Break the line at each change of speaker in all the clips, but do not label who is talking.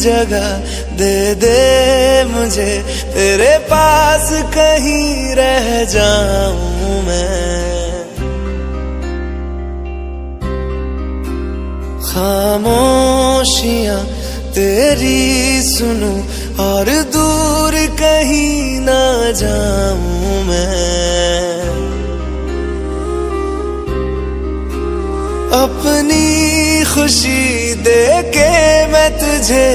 जगह दे दे मुझे, तेरे पास कहीं रह जाऊं मैं। खामोशियां तेरी सुनूं और दूर कहीं ना जाऊं मैं। अपनी खुशी दे के मैं तुझे,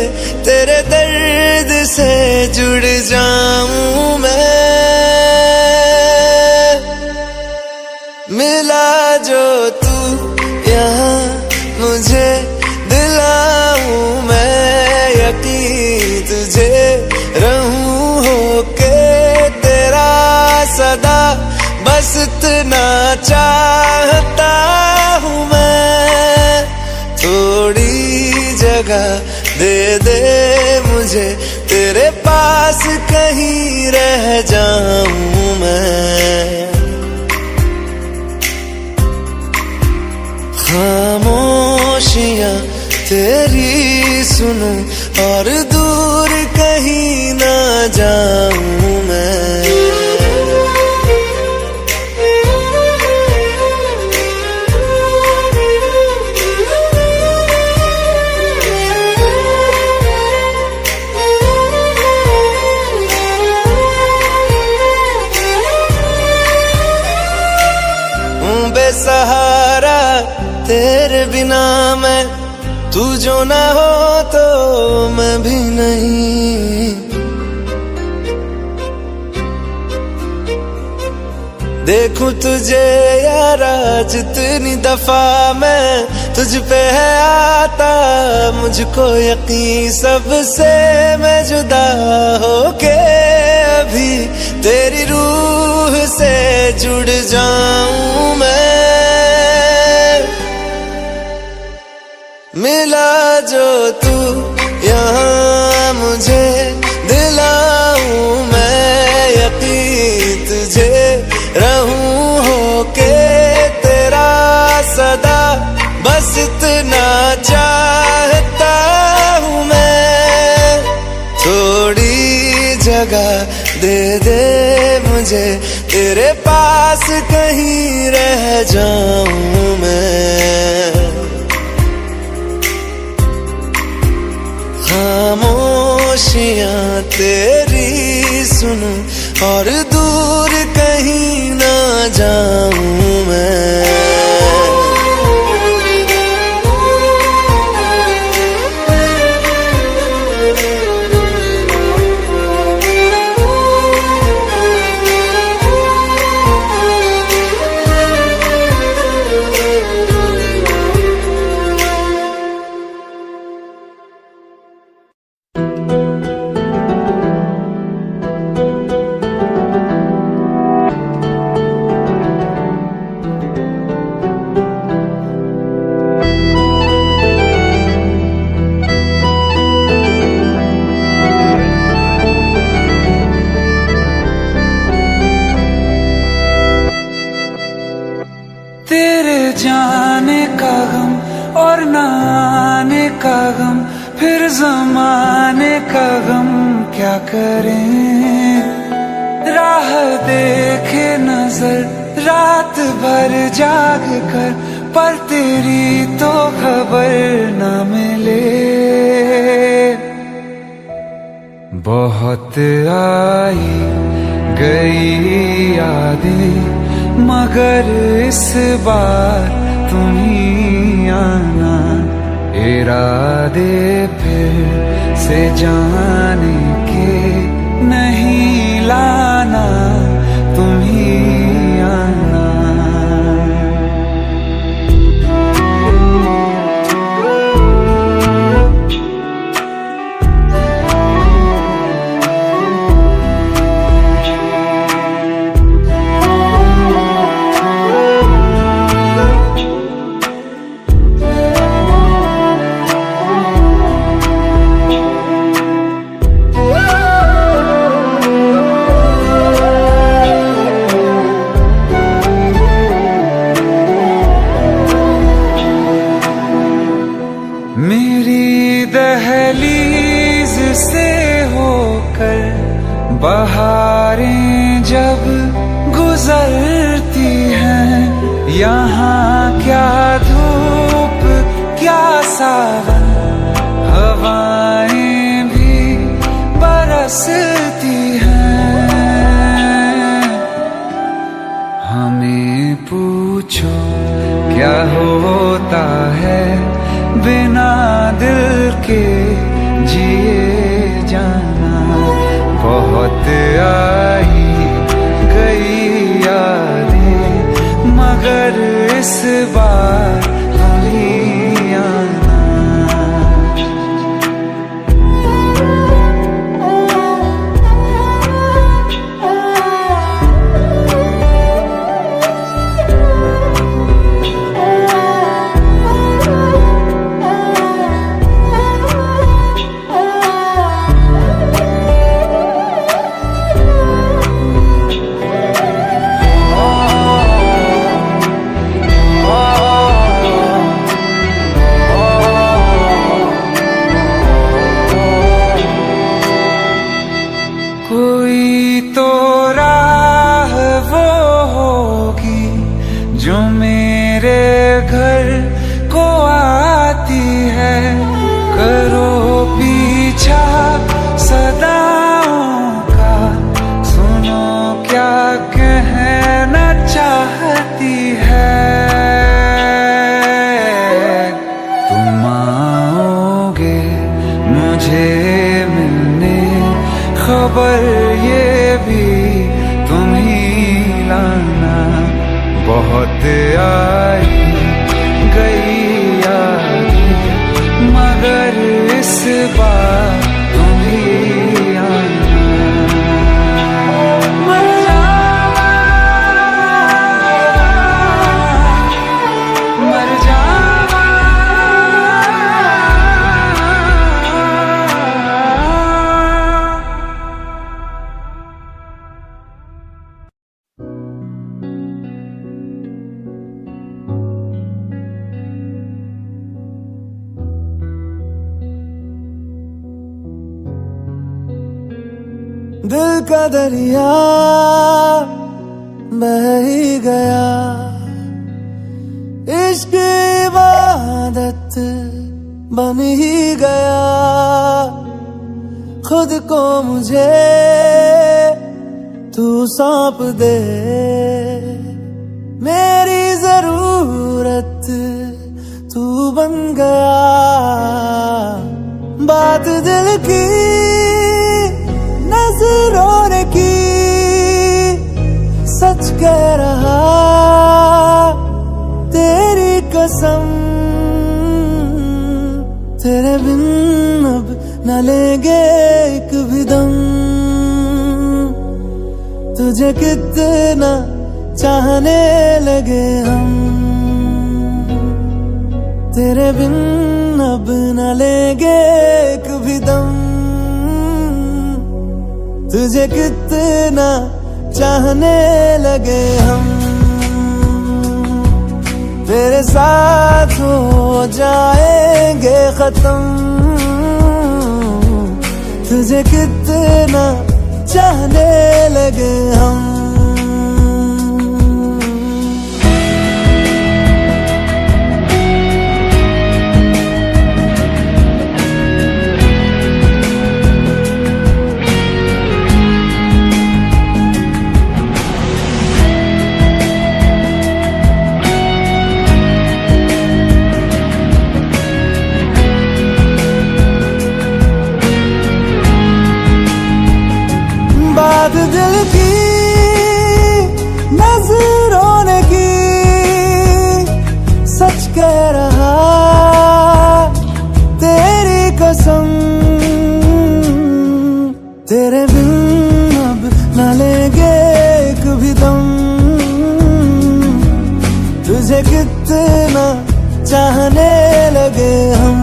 तेरे दर्द से जुड़ जाऊं मैं। मिला जो तू यहाँ मुझे, दिलाऊं मैं यकीन तुझे, रहूं होके तेरा सदा, बस इतना चाहता हूँ मैं। थोड़ी जगह दे दे मुझे, तेरे पास कहीं रह जाऊं मैं। खामोशियां तेरी सुनूं और दूर कहीं ना जाऊं मैं। बेसहारा तेरे बिना मैं, तू जो ना हो तो मैं भी नहीं। देखूं तुझे यारा जितनी दफा मैं, तुझ पे है आता मुझको यकीन, सबसे मैं जुदा होके अभी तेरी रूह से जुड़ जाऊं मैं। मिला जो तू यहाँ मुझे, दिलाऊं मैं यकीन तुझे, रहूं होके तेरा सदा, बस इतना चाहता हूँ मैं। थोड़ी जगह दे दे मुझे, तेरे पास कहीं रह जाऊं मैं। खामोशियां तेरी सुनूं और दूर कहीं ना जाऊं मैं।
तेरे जाने का गम और न आने का गम, फिर ज़माने का गम क्या करें। राह देखे नजर रात भर जाग कर, पर तेरी तो खबर न मिले। बहुत आई गई यादें, मगर इस बार तुम ही आना। इरादे फिर से जाने के नहीं लाना, तुम ही आना। बहारें जब गुजरती हैं, यहाँ क्या धूप क्या सावन, हवाएं भी बरसती हैं। हमें पूछो क्या होता है बिना दिल के जिए जाना। बहुत आई गई यादें मगर इस बार तुम ही आना। कोई तो राह वो होगी जो मेरे घर को आती है। करो पीछा सदाओं का, सुनो क्या कहना चाहती है। तुम आओगे मुझे मिलने, खबर ये भी तुम ही लाना। बहुत आई गई यादें मगर इस बार तुम ही आना। मर जावा, मर जावा।
दिल का दरिया बह ही गया, इश्क इबादत बन ही गया। खुद को मुझे तू सौंप दे, मेरी जरूरत तू बन गया। बात दिल की नजरों ने की, सच कह रहा तेरी कसम। तेरे बिन अब न लेंगे एक भी दम, तुझे कितना चाहने लगे हम। तेरे बिन अब न लेंगे एक भी दम, तुझे कितना चाहने लगे हम। तेरे साथ हो जाएंगे खत्म, तुझे कितना चाहने लगे हम। बात दिल की नजरों ने की, सच कह रहा तेरी कसम। तेरे बिन अब न लेंगे एक भी दम, तुझे कितना चाहने लगे हम।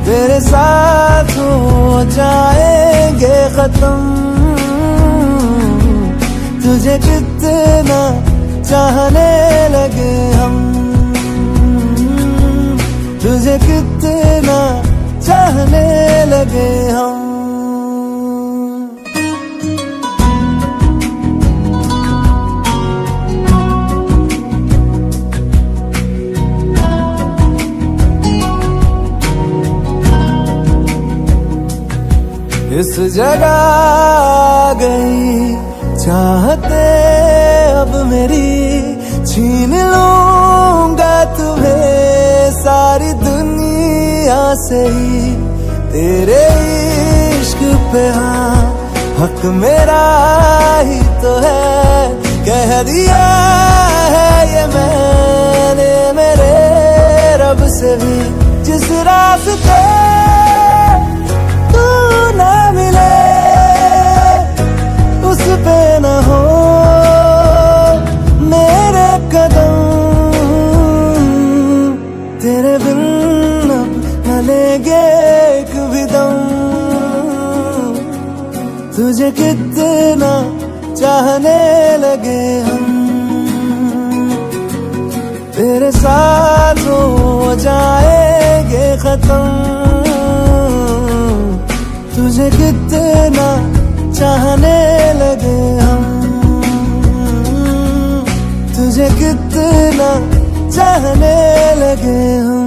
तेरे साथ हो जाएंगे खत्म, तुझे कितना चाहने लगे हम। तुझे कितना चाहने लगे हम। इस जगह आ गई चाहते अब मेरी, छीन लूंगा तुम्हें सारी दुनिया से ही। तेरे इश्क पे हाँ हक मेरा ही तो है, कह दिया है ये मैंने मेरे रब से भी। जिस रास्ते तू ना मिले उस पे न हो मेरे कदम, तेरे बिन अब न लेंगे एक भी दम। तुझे कितना चाहने लगे हम, तेरे साथ हो जाएंगे खत्म। तुझे कितना चाहने लगे हम, तुझे कितना चाहने लगे हम।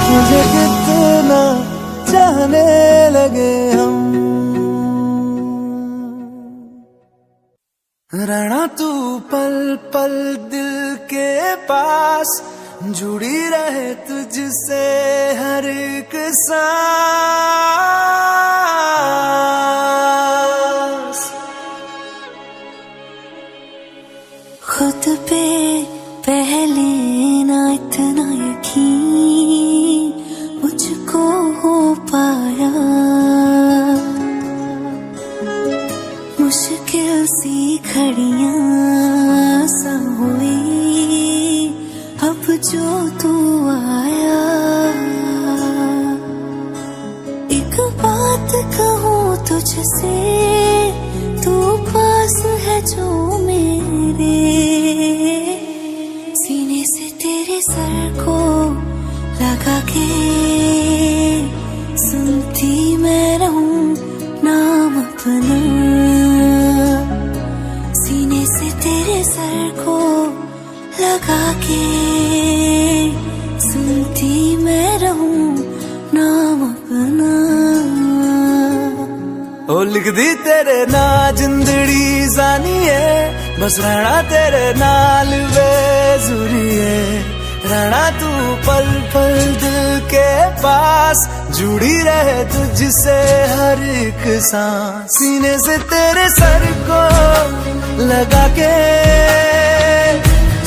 तुझे कितना चाहने लगे हम। रहना तू पल पल दिल के पास, जुड़ी रहे तुझसे हर एक सांस।
खुद पे पहले ना इतना यकीन मुझको हो पाया, मुश्किल सी घड़ियां सा हुई अब जो तू आया। एक बात कहूँ तुझसे, तू पास है जो मेरे, सीने से तेरे सर को लगा के सुनती मैं रहूं नाम अपना। सीने से तेरे सर को लगा के सुनती मैं रहूं नाम अपना।
ओ लिख दी तेरे ना जिंदड़ी जानी है, बस रहना तेरे नाल बेजुरी है। रहना तू पल पल दिल के पास, जुड़ी रहे तुझसे हर एक सांस। सीने से तेरे सर को लगा के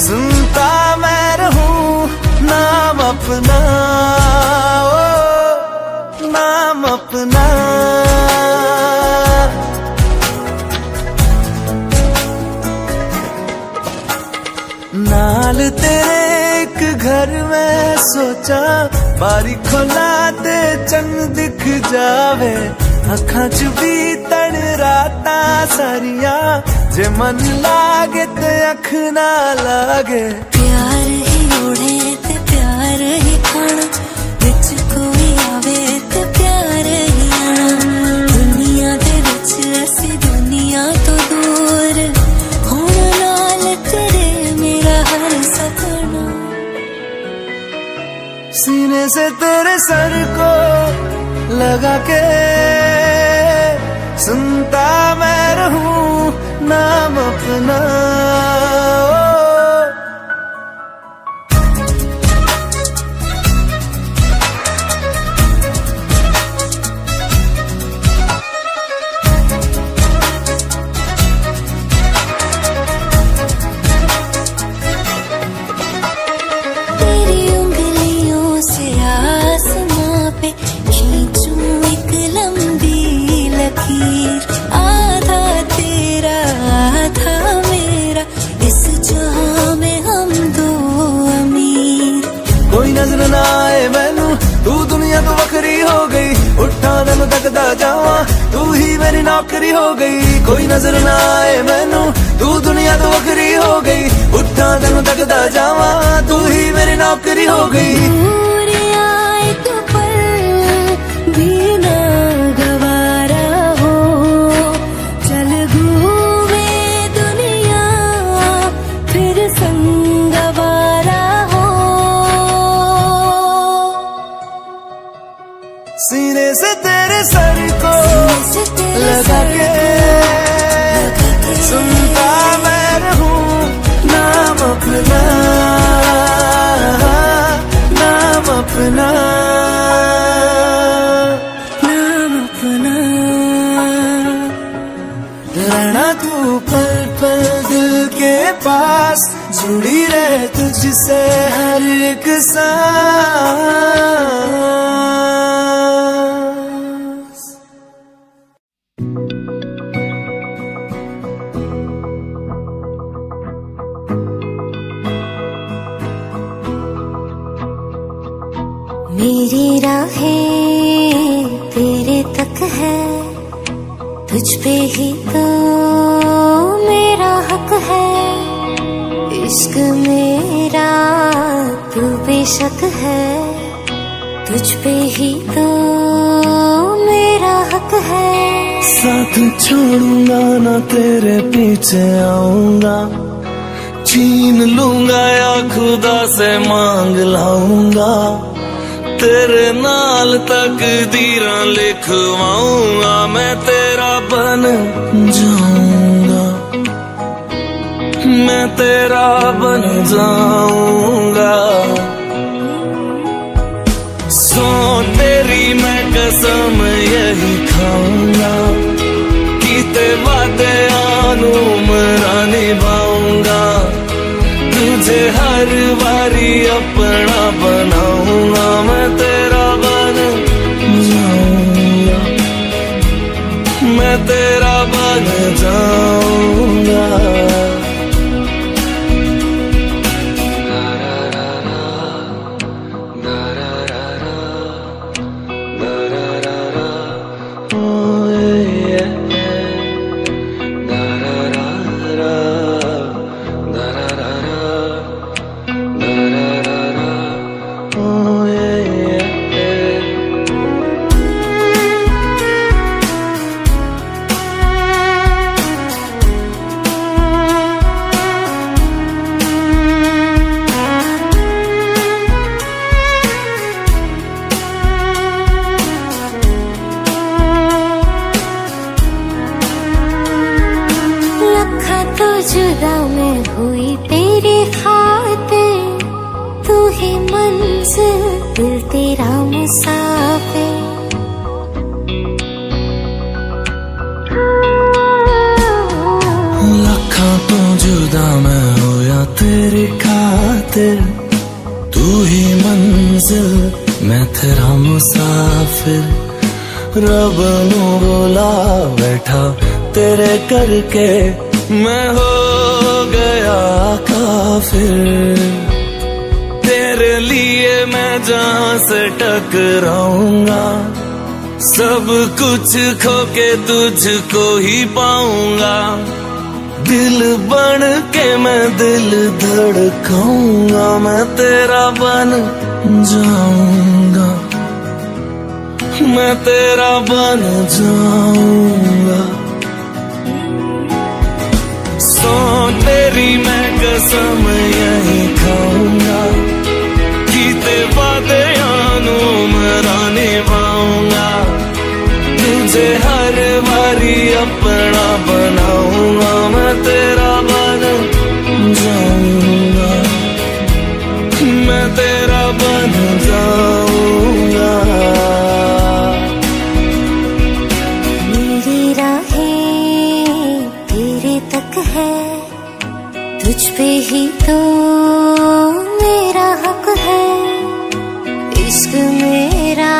सुनता मैं रहूं नाम अपना, ओ नाम अपना। नाल तेरे एक घर में सोचा, बारी खोला ते चंग दिख जावे। अखां च भी तन राता सारिया, जे मन लागे ते अख ना लागे।
प्यार ही ओढ़े ते प्यार ही खाना, विच कोई आवे ते प्यार ही आना। दुनिया दे विच ऐसी दुनिया तो दूर होना, नाल तेरे मेरा हर सपना।
सीने से तेरे सर को लगा के सुनता मैं रहूं नाम अपना।
तेरी उंगलियों से आसमां पे खींचूं एक लंबी लकीर, आधा तेरा आधा मेरा, इस जहां में हम दो अमीर।
कोई नजर ना आए मैनू तू दुनिया तो वखरी हो गई, उठा तेन तकदा जावा, तू ही मेरी नौकरी हो गई। कोई नजर ना आए मैनू, तू दुनिया तो वखरी हो गई, उठा तेन तकदा जावा, तू ही मेरी नौकरी हो गई।
दूर आए तो पल भी ना गवारा हो, चल घूमे दुनिया फिर संगवारा हो।
सीने से तेरे सर को लगा के सुनता मैं रहूं नाम अपना, नाम अपना,
नाम अपना।
रहना तू पल पल दिल के पास, जुड़ी रहे तुझसे हर एक सांस।
मेरी राहें तेरे तक है, तुझ पे ही तो मेरा हक है। इश्क मेरा तू बेशक है, तुझ पे ही तो मेरा हक है।
साथ छोड़ूंगा ना तेरे पीछे आऊंगा, छीन लूंगा या खुदा से मांग लाऊंगा, तेरे नाल तकदीरां लिखवाऊंगा, मैं तेरा बन जाऊंगा, मैं तेरा बन जाऊंगा। सो तेरी मैं कसम यही खाऊंगा, कीते वादे आनू मरा निभाऊंगा, तुझे हर बारी अपना बनाऊंगा, मैं तेरा बन जाऊंगा, मैं तेरा बन जाऊंगा।
जुदा मैं हुई तेरी खातिर, तू ही मंजिल दिल तेरा मुसाफिर।
लखा तो जुदा मैं होया तेरी खातिर, तू ही मंजिल मैं तेरा मुसाफिर। रब नू बोला बैठा तेरे करके, मैं हो गया काफिर। तेरे लिए मैं जहां से टकराऊंगा, सब कुछ खो के तुझको ही पाऊंगा। दिल बन के मैं दिल धड़काऊंगा, मैं तेरा बन जाऊंगा, मैं तेरा बन जाऊंगा। सो तेरी मैं कसम यही खाऊंगा, कीते वादे आनू मरा निभाऊंगा, तुझे हर बारी अपना बनाऊंगा, मैं तेरा बन जाऊंगा, मैं तेरा बन जाऊंगा।
मेरी राहें तेरे तक है, तुझ पे ही तो मेरा हक है। इश्क मेरा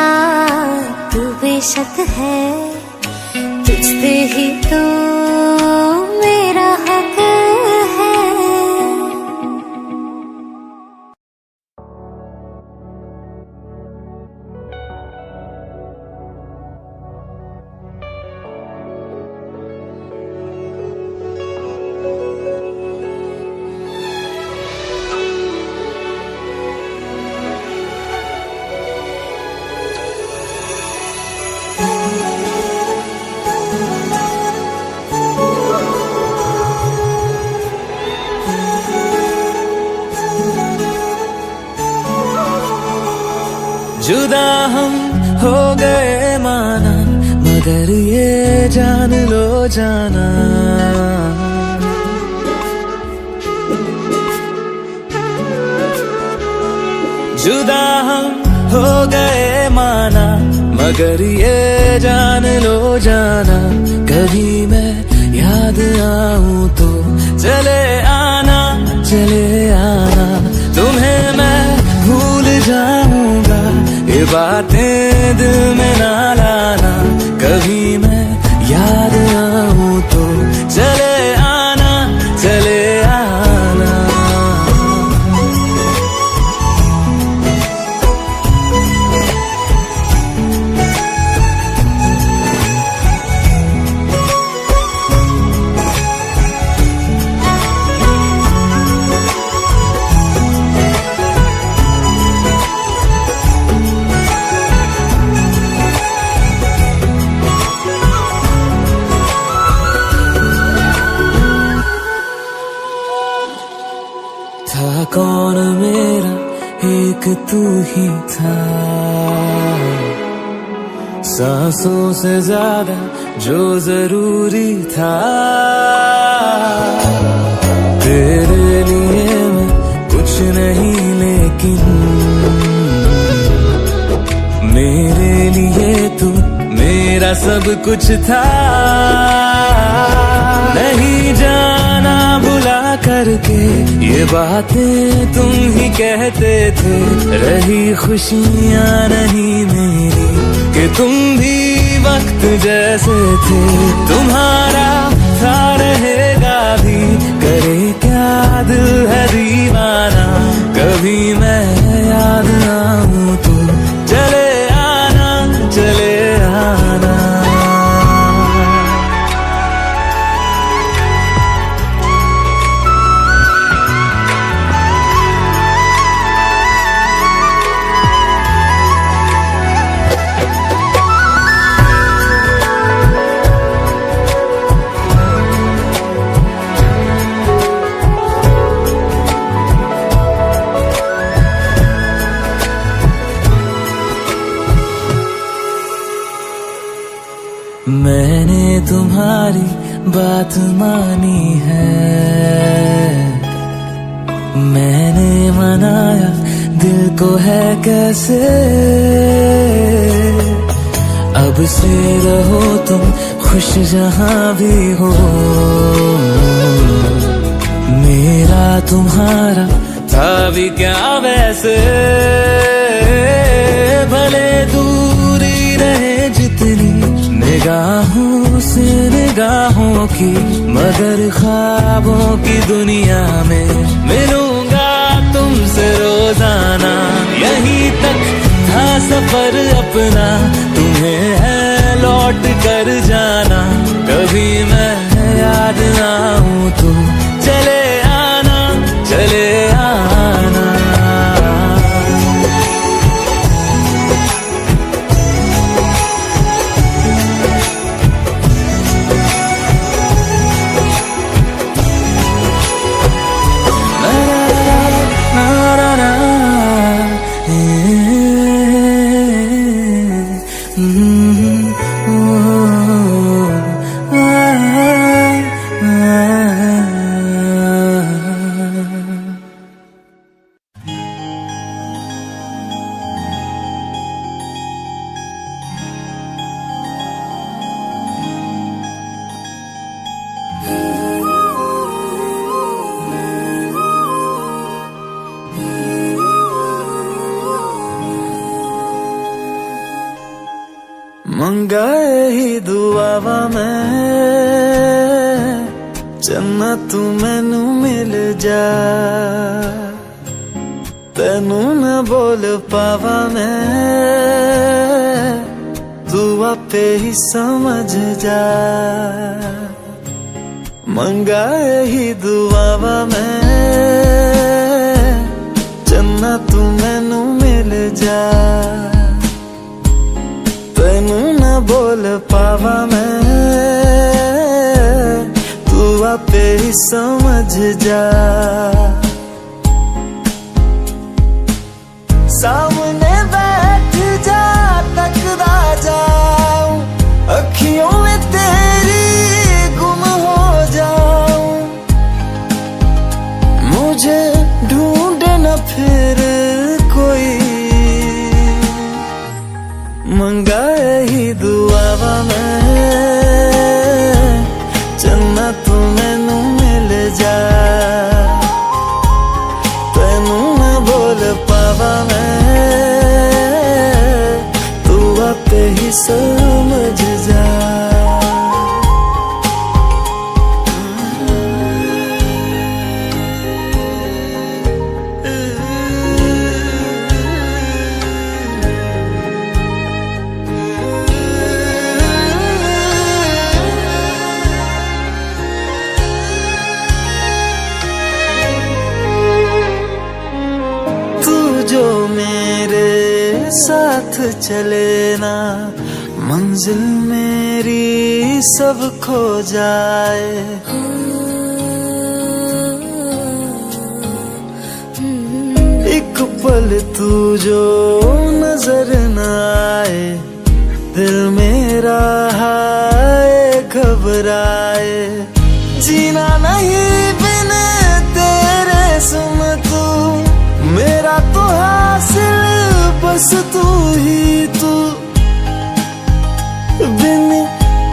तू बेशक है, तुझ पे ही तो मेरा हक है।
जुदा हम हो गए माना, मगर ये जान लो जाना, जुदा हम हो गए माना, मगर ये जान लो जाना, कभी मैं याद आऊं तो चले आना, चले आना, तुम्हें मैं भूल जाऊंगा, ये बातें दिल में ना लाना, कभी मैं याद आऊं तो चले आना, चले आना। था कौन मेरा एक तू ही था, सांसों से ज्यादा जो जरूरी था, तेरे लिए मैं कुछ नहीं लेकिन मेरे लिए तू मेरा सब कुछ था, नहीं जाना बुला करके ये बातें तुम ही कहते थे, रही खुशियाँ नहीं मेरी कि तुम भी वक्त जैसे थे, तुम्हारा था रहेगा भी, करे क्या दिल है दीवाना, कभी मैं याद आऊं तो चले आना, चले आना। मैंने तुम्हारी बात मानी है, मैंने मनाया दिल को है कैसे, अब से रहो तुम खुश जहां भी हो, मेरा तुम्हारा था भी क्या वैसे, भले दूरी रहे जितनी निगाहों से निगाहों की, मगर ख्वाबों की दुनिया में मिलूंगा तुमसे रोजाना, यहीं तक था सफर अपना, तुम्हें है लौट कर जाना, कभी मैं याद आऊं तो चले आना, चले आना। मंगाए ही दुआवा मैं जन्नत तू मैनू मिल जा, तेनू न बोल पावा मैं, तू आपे ही समझ जा, मंगाए ही दुआवा मैं जन्नत तू मैनू मिल जा, तेनू न बोल पावा मैं, तू आपे ही समझ जा, सामने बैठ मंगा ही दुआवा मैं चन्ना तू मैनू मिल जा तेनू मैं बोल पावा मैं तू आपे ही समझ जा जो मेरे साथ चले ना मंजिल मेरी सब खो जाए एक पल तू जो नजर न आए दिल मेरा हाय घबराए जीना नहीं बिन तेरे सुन तू मेरा तो हासिल बस तू ही तू बिन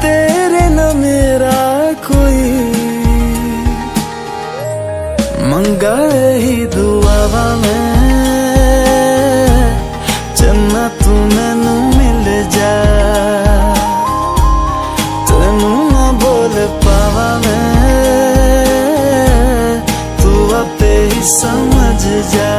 तेरे न मेरा कोई मंगा ही दुआवा मैं चन्ना तू मैनू मिल जा तेनू ना बोल पावा मैं तू आपे ही समझ जा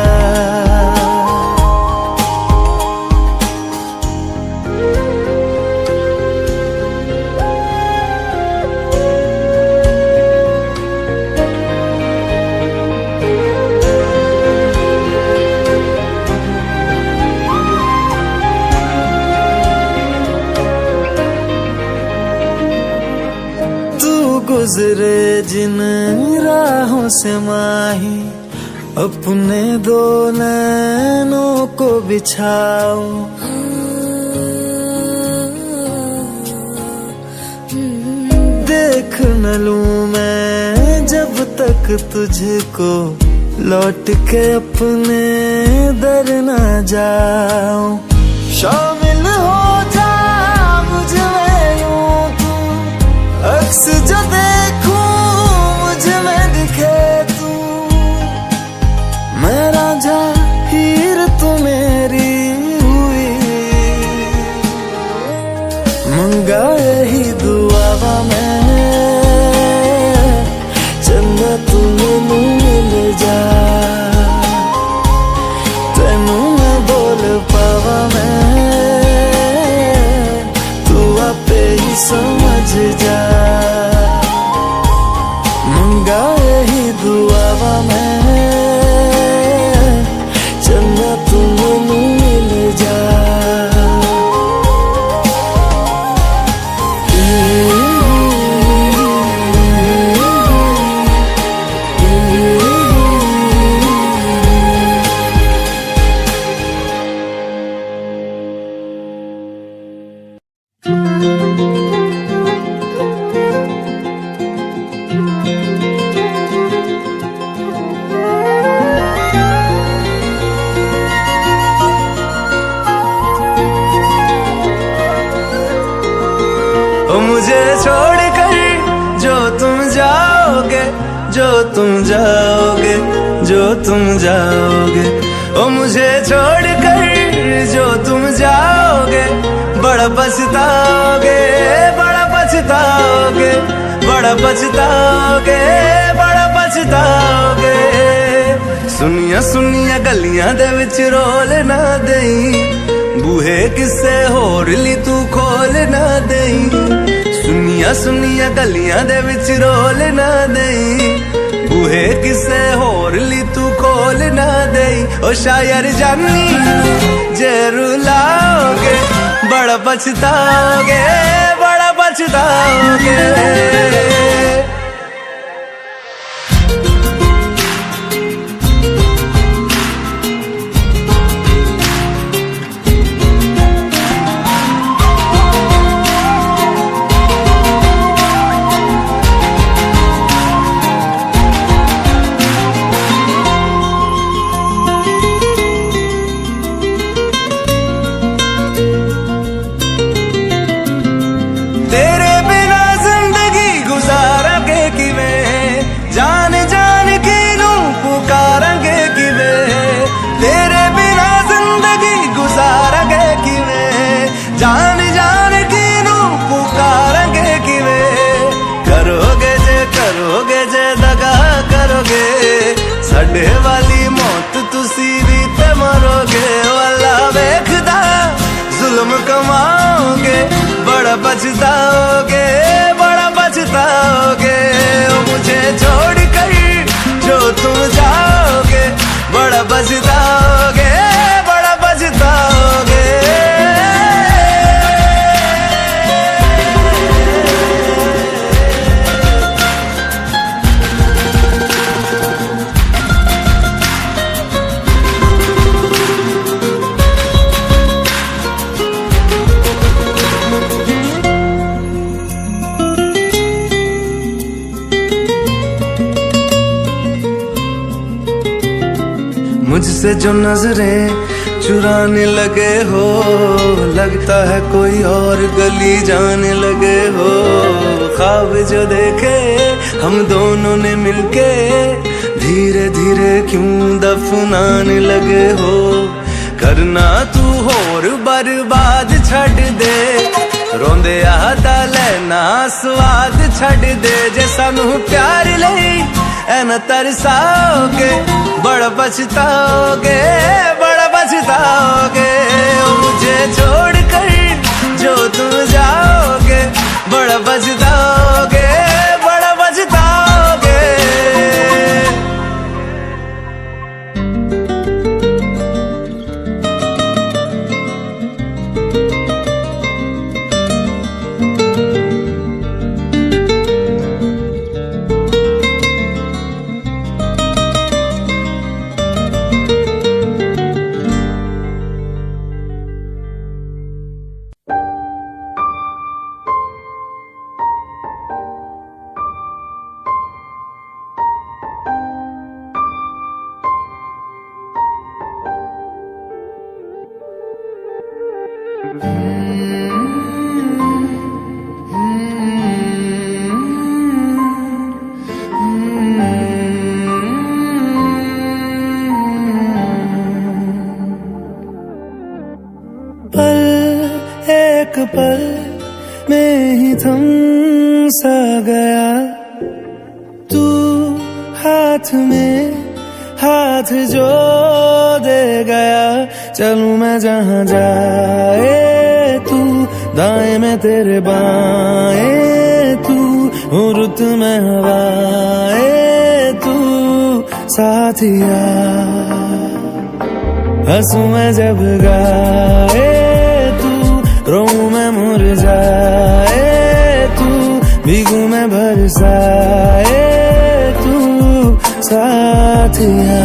गुजरे जिन राहों से माही अपने दो नैनों को बिछाओ देख न लूं मैं जब तक तुझको लौट के अपने दर न जाऊं शामिल हो जा मुझ में यूं तू अक्स जो देखूं मुझ में दिखे तू मैं रांझा हीर तू मेरी हुई मंगा ही दुआवा मैं चंदा तू मैनू मिल जा तेनू मैं बोल पावा मैं तू आपे ही समझ जा मंगा ही दुआवा मैं चन्ना तू मैनू मिल जा मुझे छोड़कर जो तुम जाओगे जो तुम जाओगे जो तुम जाओगे ओ मुझे छोड़कर जो तुम जाओगे बड़ा पछताओगे बड़ा पछताओगे बड़ा पछताओगे बड़ा पछताओगे सुनिया सुनिया गलियां दे विच रोल ना देई बूहे किसे होर ली तू खोल ना देई सुनिया सुनिया गलियां दे विच रोल ना देई बूहे किसे होर ली तू खोल ना देई ओ शायर जानी जे रुलाओगे बड़ा पछताओगे बड़ा पछताओगे बड़ा पछताओगे, बड़ा पछताओगे। ओ मुझे छोड़ कर जो तुम जाओगे, बड़ा पछताओगे, बड़ा पछताओगे। मुझसे जो नजरें चुराने लगे हो, लगता है कोई और गली जाने लगे हो। ख्वाब जो देखे हम दोनों ने मिलके, धीरे धीरे क्यों दफनाने लगे हो। करना तू होर बर्बाद छड़ दे, रोंदे आदा लेना स्वाद छड़ दे। जे सानू प्यार लई ऐना तरसाओगे, बड़ा पछताओगे, बड़ा पछताओगे। ओ मुझे छोड़ कर जो तुम जाओगे, बड़ा पछताओगे, बड़ा पछताओगे। पल एक पल में ही थम सा गया, तू हाथ में हाथ जो दे गया। चलूं मैं जहां जाए तू, दाएं में तेरे बाएं तू, रुत में हवाएं तू साथिया। हंसूं मैं जब गाए तू, रोऊं मैं मुरझाए तू, भीगूं मैं बरसाए तू साथिया।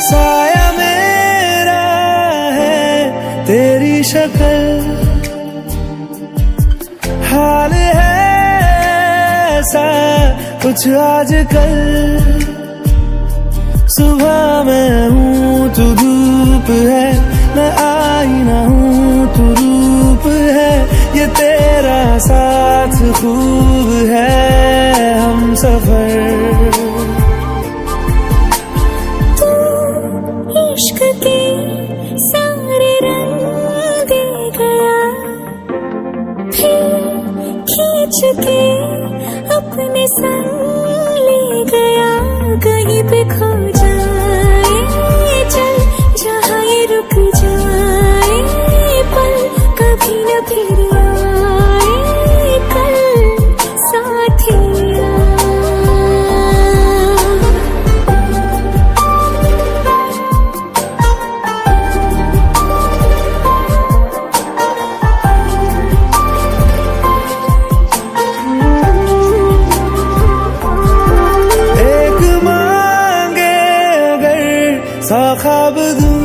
साया मेरा है तेरी शक्ल, हाल है ऐसा कुछ आजकल। सुबह मैं हूँ तू धूप है, मैं आईना हूँ तू रूप है। ये तेरा साथ खूब है हम सफर।
इश्क के सारे रंग दे गया, फिर खींच के अपने संग ले गया। कहीं पे खो जाए चल, जहाँ ये रुक जाए पल, कभी न फिर आए कल साथिया।
सा ख्वाब दूं,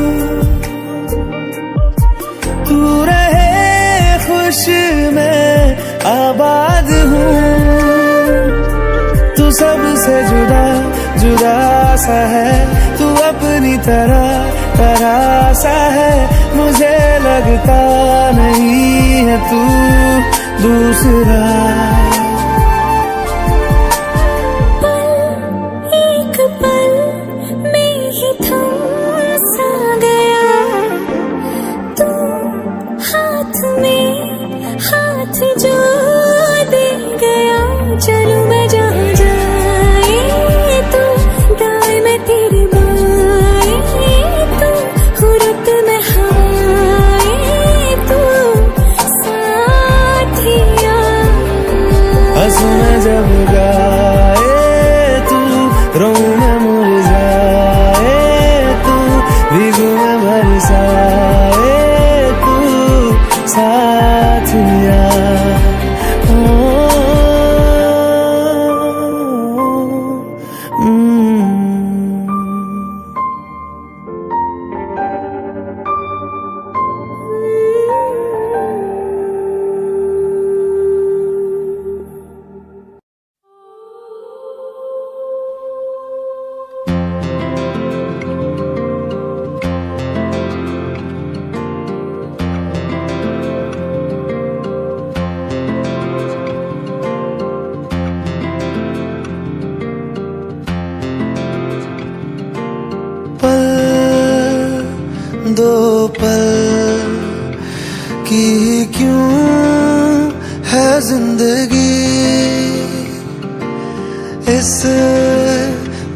तू रहे खुश मैं आबाद हूँ। तू सबसे जुदा जुदा सा है, तू अपनी तरह सा है। मुझे लगता नहीं है तू दूसरा।
से जो दे गया, चलूं मैं जहाँ जाए तू, दाएं में तेरी बाएं तू, हुरत में हवाएं तू, साथिया।
हंसू मैं जब गाए तू, रोऊं मैं मुरझाए तू, भीगू मैं बरसाए तू, साथिया। पल दो पल की क्यों है जिंदगी, इस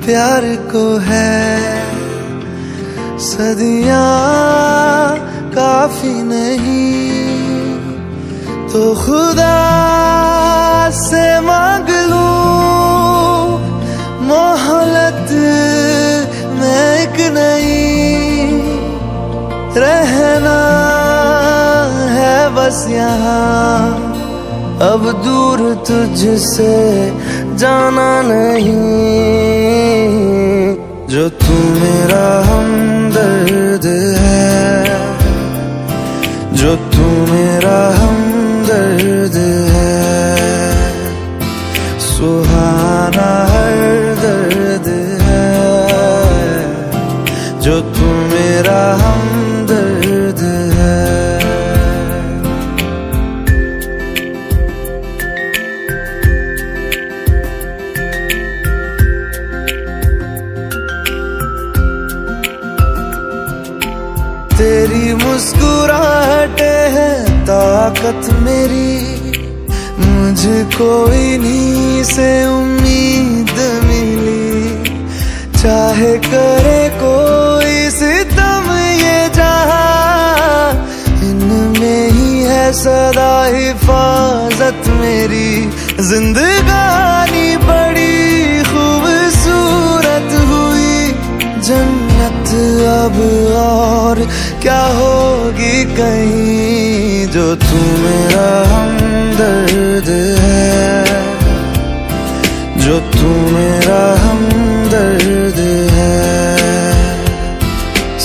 प्यार को है सदियां काफी नहीं, तो खुदा से मांग लूं मोहलत में एक नहीं, रहना है बस यहाँ, अब दूर तुझसे जाना नहीं, जो तू मेरा हमदर्द है, जो तू मेरा हमदर्द है, सुहाना हर दर्द है, जो तू मेरा हमदर्द है। तेरी मुस्कुराहटे है ताकत मेरी, मुझको इन्हीं से उम्मीद मिली, चाहे करे कोई सितम ये जहां, इनमें ही है सदा हिफाजत मेरी, जिंदगानी बड़ी खूबसूरत हुई, जन्नत अब और क्या होगी कहीं, जो तू मेरा हमदर्द है, जो तू मेरा हमदर्द है,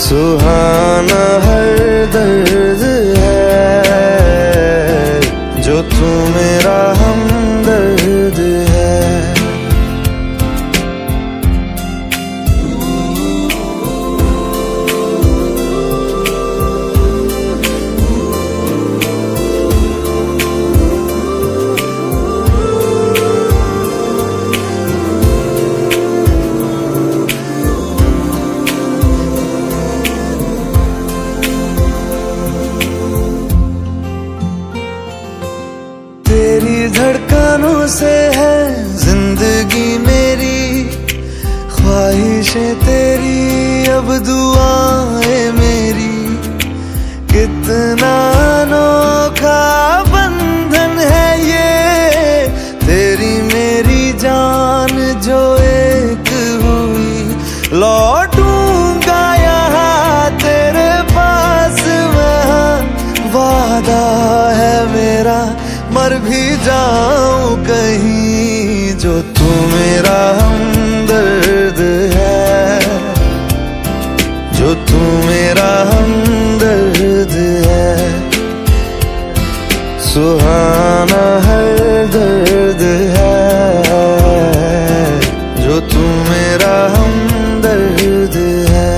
सुहाना हर दर्द है, जो तू मेरा हमदर्द है। तेरी धड़कनों से है जिंदगी मेरी, ख्वाहिशें तेरी अब दुआएं मेरी, कितना अनोखा बंधन है ये, तेरी मेरी जान जो एक हुई, लौटूंगा यहाँ तेरे पास मैं, वादा है मेरा मर भी जाऊं कहीं, जो तू मेरा हमदर्द है, जो तू मेरा हमदर्द है, सुहाना हर दर्द है, जो तू मेरा हमदर्द है,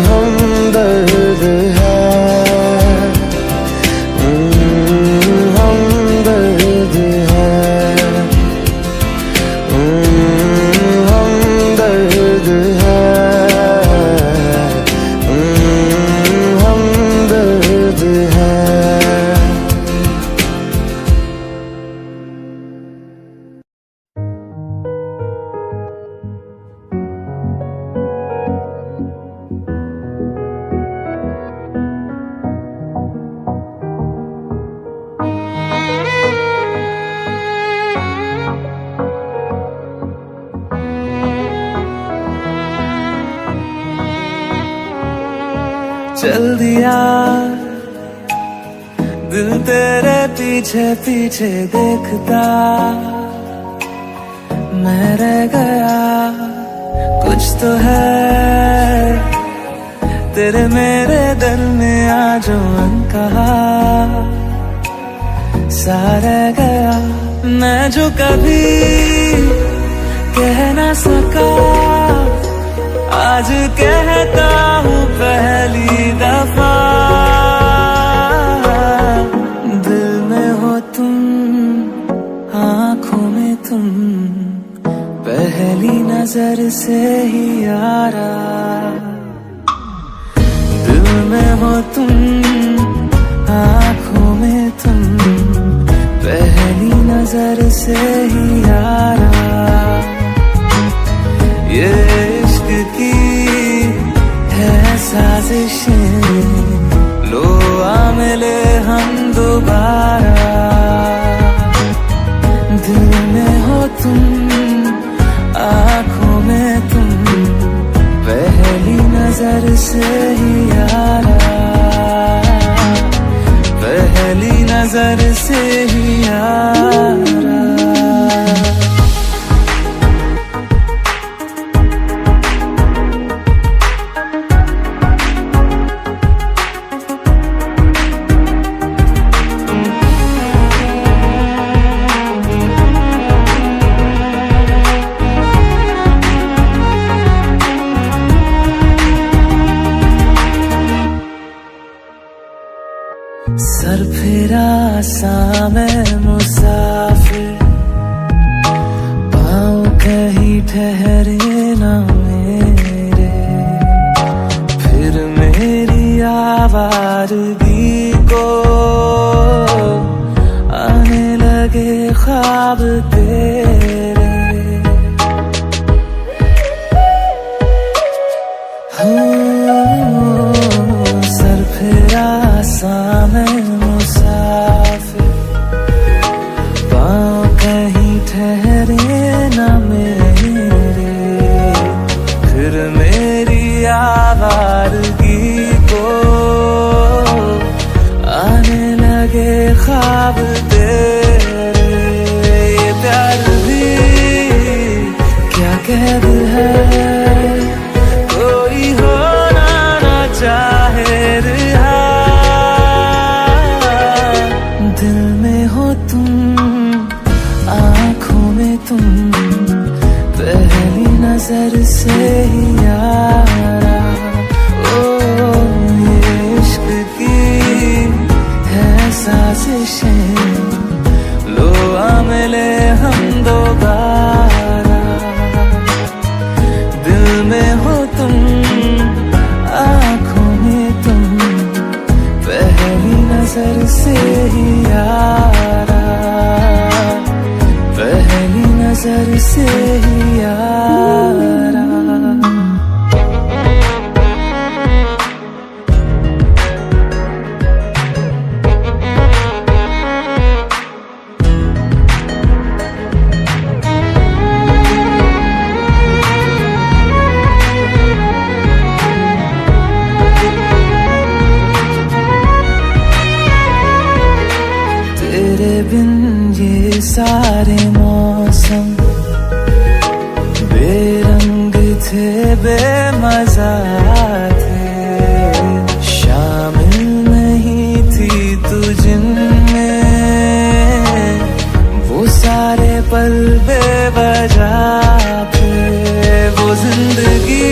हमदर्द है, हमदर्द चल दिया दिल तेरे पीछे पीछे देखता मैं रह गया कुछ तो है तेरे मेरे दरमिया जो अनकहा सा रह गया मैं जो कभी कह ना सका आज कहता हूँ पहली दफा दिल में हो तुम आँखों में तुम पहली नजर से ही यारा दिल में हो तुम आँखों में तुम पहली नजर से ही यारा ये इश्क की है साजिशें लो आ मिले हम दोबारा दिल में हो तुम आँखों में तुम पहली नजर से ही यारा पहली नजर से ही यारा सर फिरा सा मैं मुसाफिर पाँव कहीं ठहरे ना मेरे फिर मेरी आवारगी को आने लगे ख्वाब तेरे सर फिरा सा मैं मुसाफिर पाँव कहीं ठहरे न मेरे फिर मेरी आवारगी को आने लगे ख्वाब तेरे ये प्यार भी क्या कैद है कोई होना ना चाहे रिहा दिल में हो तुम आँखों में तुम पहली नजर से ही यारा ओ ये इश्क की है साजिशें लो आ मिले हम दोबारा दिल में हो तुम आँखों में तुम पहली नजर से ही यारा पहली नजर से ही यारा तेरे बिन ये सारे मौसम बेरंग थे बेमजा थे शामिल नहीं थी तू जिनमें वो सारे पल बेवजह थे वो जिंदगी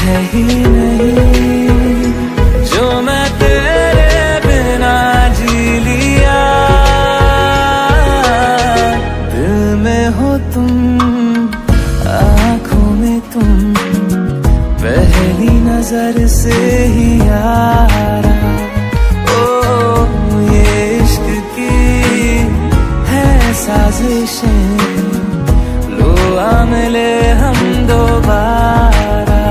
है ही नहीं जो मैं तेरे बिना जी लिया दिल में हो तुम आँखों में तुम पहली नजर से ही यारा ओ ये इश्क की है साजिशें लो आ मिले हम दोबारा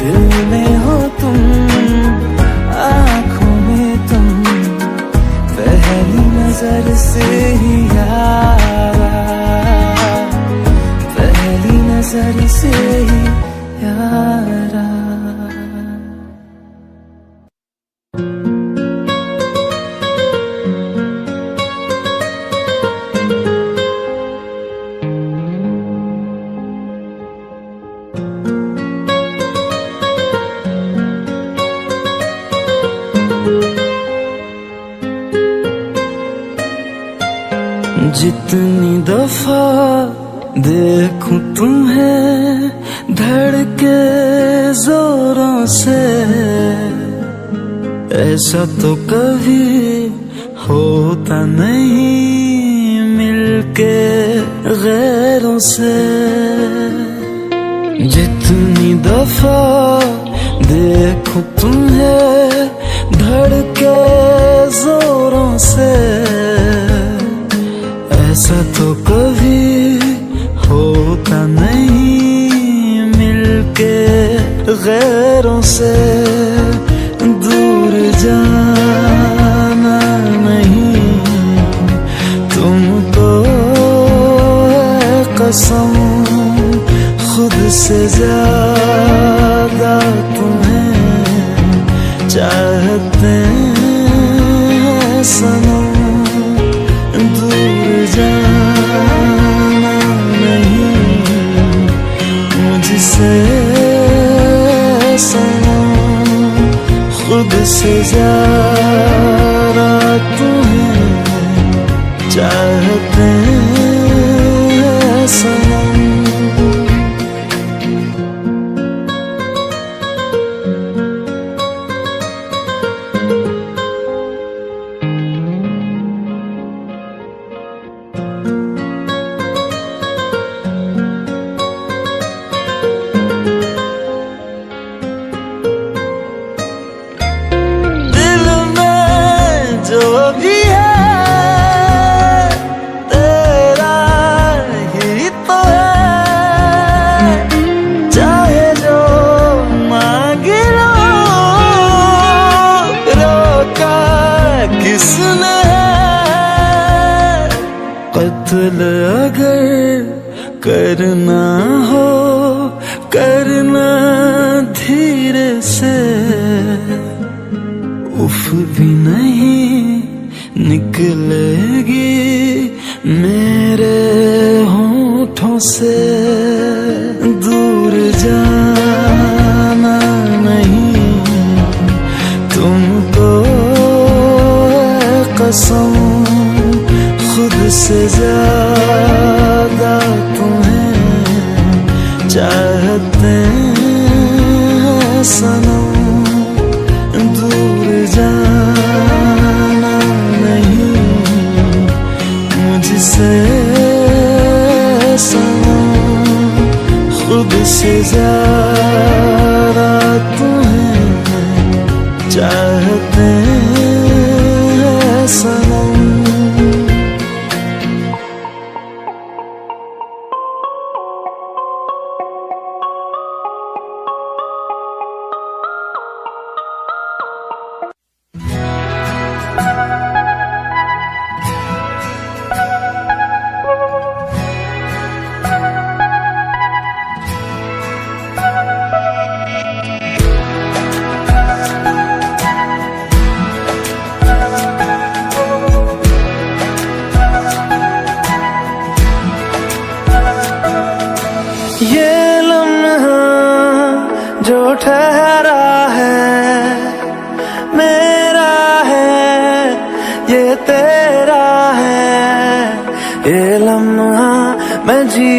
दिल में हो तुम आँखों में तुम पहली नजर से ही यारा पहली नजर से ही यारा जितनी दफा देखूं तुम्हें धड़के जोरों से, ऐसा तो कभी होता नहीं मिलके गैरों से। जितनी दफा देखूं तुम्हें धड़के जोरों से, ऐसा तो कभी होता नहीं मिलके गैरों से। दूर जाना नहीं तुमको है कसम, खुद से ज्यादा तुम्हें चाहते हैं सनम। दूर जाना नहीं मुझसे सनम, खुद से ज्यादा तुम्हें चाहते हैं सनम। जो भी है तेरा ही तो है, चाहे जो मांग लो, रोका किसने है। कत्ल अगर करना हो करना धीरे से, उफ भी नहीं निकलेगी मेरे होठों से। दूर जाना नहीं तुमको है कसम, खुद से ज्यादा तुम्हें चाहते हैं सनम। दूर जाना नहीं मुझसे सनम, खुद से ज्यादा तुम्हें चाहते हैं सनम। ये लम्हा जो ठहरा है मेरा है, ये तेरा है। ये लम्हा मैं जी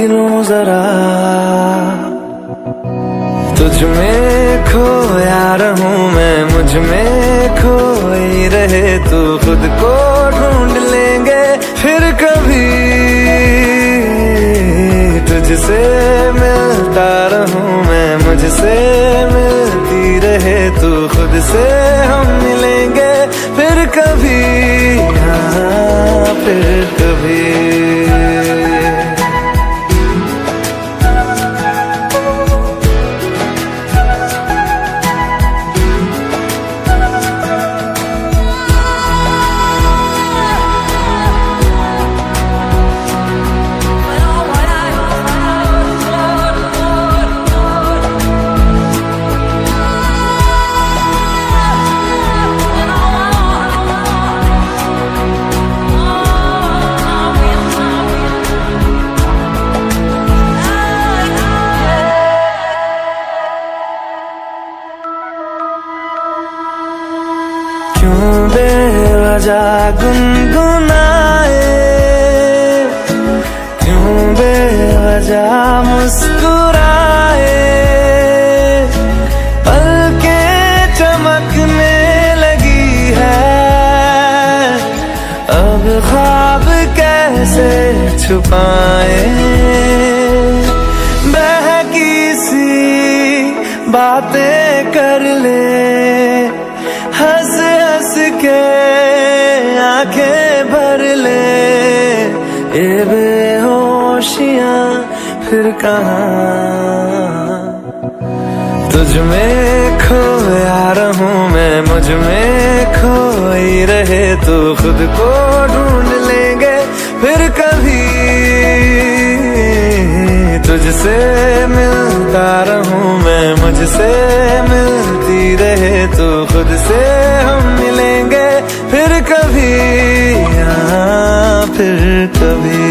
लूं जरा, तुझ में खोया रहूं मैं, मुझ में खोई रहे तू। खुद को ढूंढ लेंगे फिर कभी, तुझसे मिलता रहूं मैं, मुझसे मिलती रहे तू। खुद से हम मिलेंगे फिर कभी, हाँ फिर कभी। क्यों बेवजह गुनगुनाए जा मुस्कुराए, पलकें चमकने लगी है, अब ख्वाब कैसे छुपाए। बहकी सी बातें कर ले, हंस हंस के आंखें भर ले, ये बेहोशियां फिर कहाँ। तुझ में खोया रहूं मैं, मुझ में खोई रहे तू, खुद को ढूंढ लेंगे फिर कभी। तुझसे मिलता रहूं मैं, मुझसे मिलती रहे तू, खुद से हम मिलेंगे फिर कभी, हाँ फिर कभी।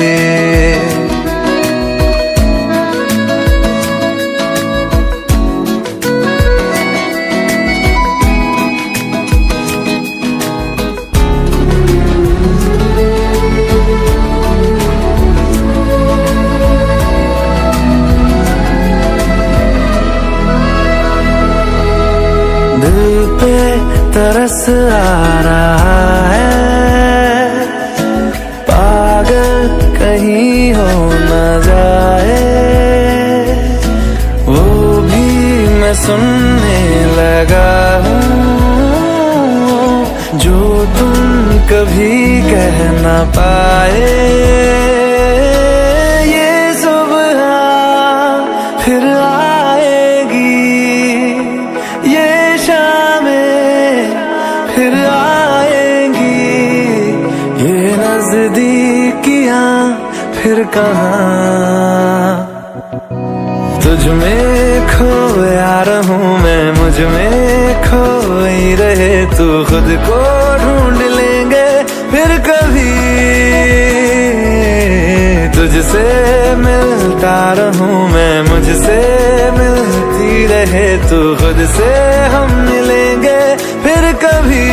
दिल पे तरस आ रहा है, पागल कहीं हो न जाए, वो भी मैं सुनने लगा हूँ, जो तुम कभी कह न पाए। ये सुबह फिर आएगी, ये शामें फिर आएंगी, ये नजदीकियां फिर कहाँ। तुझ में खोया रहूं मैं, मुझ में खोई रहे तू, खुद को ढूंढ लेंगे फिर कभी। तुझसे मिलता रहूं मैं, मुझसे मिलती रहे तू, खुद से हम मिलेंगे फिर कभी,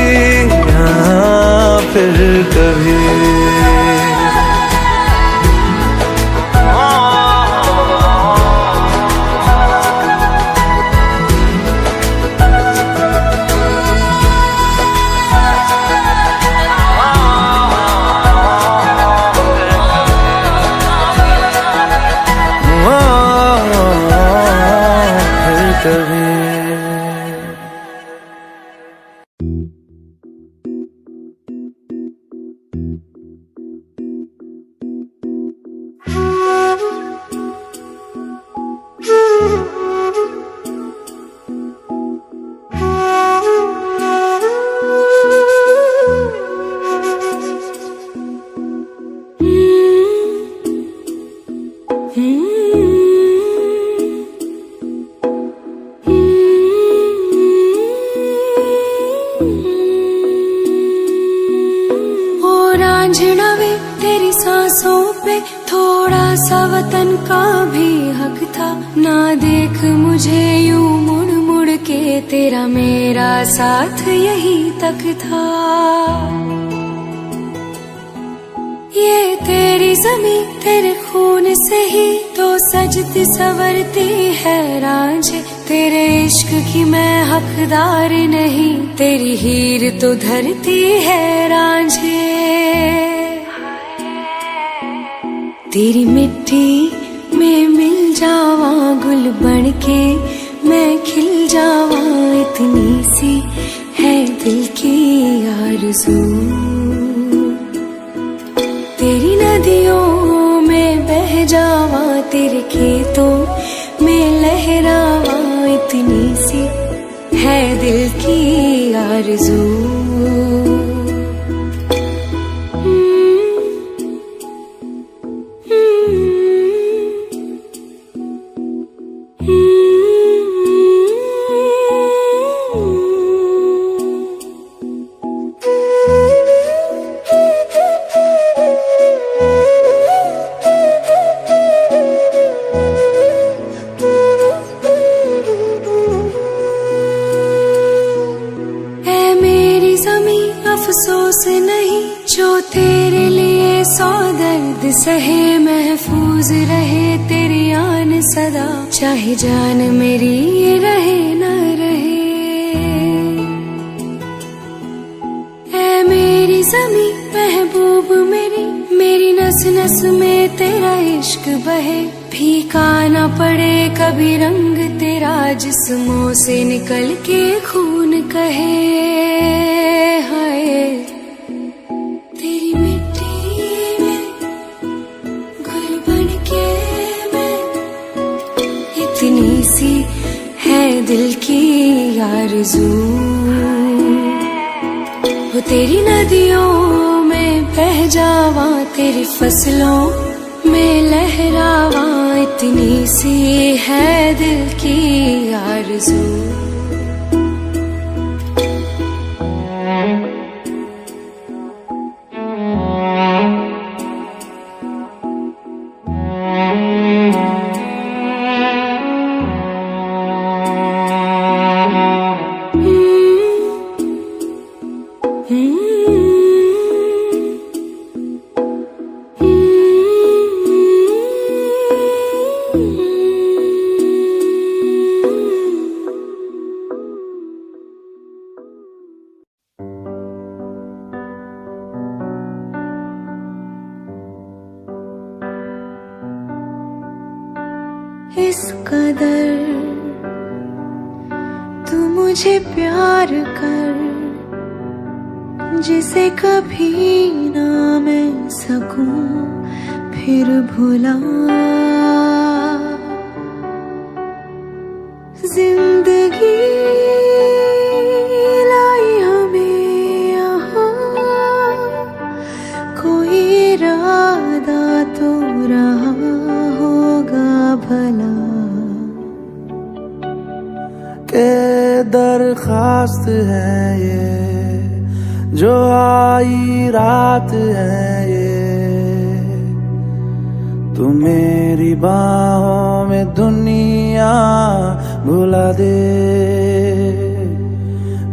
हाँ फिर कभी।
तेरी सांसों पे थोड़ा सा वतन का भी हक था, ना देख मुझे यूं मुड़ मुड़ के, तेरा मेरा साथ यही तक था। ये तेरी ज़मीं तेरे खून से ही तो सजती संवरती है रांझे, तेरे इश्क की मैं हकदार नहीं, तेरी हीर तो धरती है रांझे। तेरी मिट्टी में मिल जावा गुल बन के, मैं खिल जावा, इतनी सी है दिल की आरज़ू। तेरी नदियों में बह जावा, तेरे खेतों में लहरावा, इतनी सी है दिल की आरज़ू। अफसोस नहीं जो तेरे लिए सौ दर्द सहे महफूज रहे तेरी आन सदा, चाहे जान मेरी ये रहे न रहे। ऐ मेरी ज़मी महबूब मेरी, मेरी नस नस में तेरा इश्क बहे, फीका ना पड़े कभी रंग तेरा, जिस्मों से निकल के खून कहे। हाय तेरी मिट्टी में गुल बन के मैं, इतनी सी है दिल की आरज़ू, वो तेरी नदियों में बह जावा, तेरी फसलों में लहरावा, इतनी सी है दिल की आरज़ू। इस कदर तू मुझे प्यार कर, जिसे कभी ना मैं सकूं फिर भुला। जिंदगी लाई हमें यहाँ, कोई इरादा तो रहा होगा भला,
के दरखास्त है ये जो आई रात है ये, तू मेरी बाहों में दुनिया भुला दे,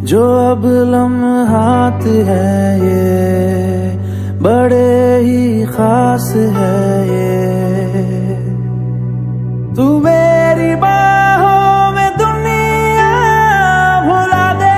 जो अब लम्हात है ये बड़े ही खास है ये, तू मेरी बाहों में दुनिया भुला दे।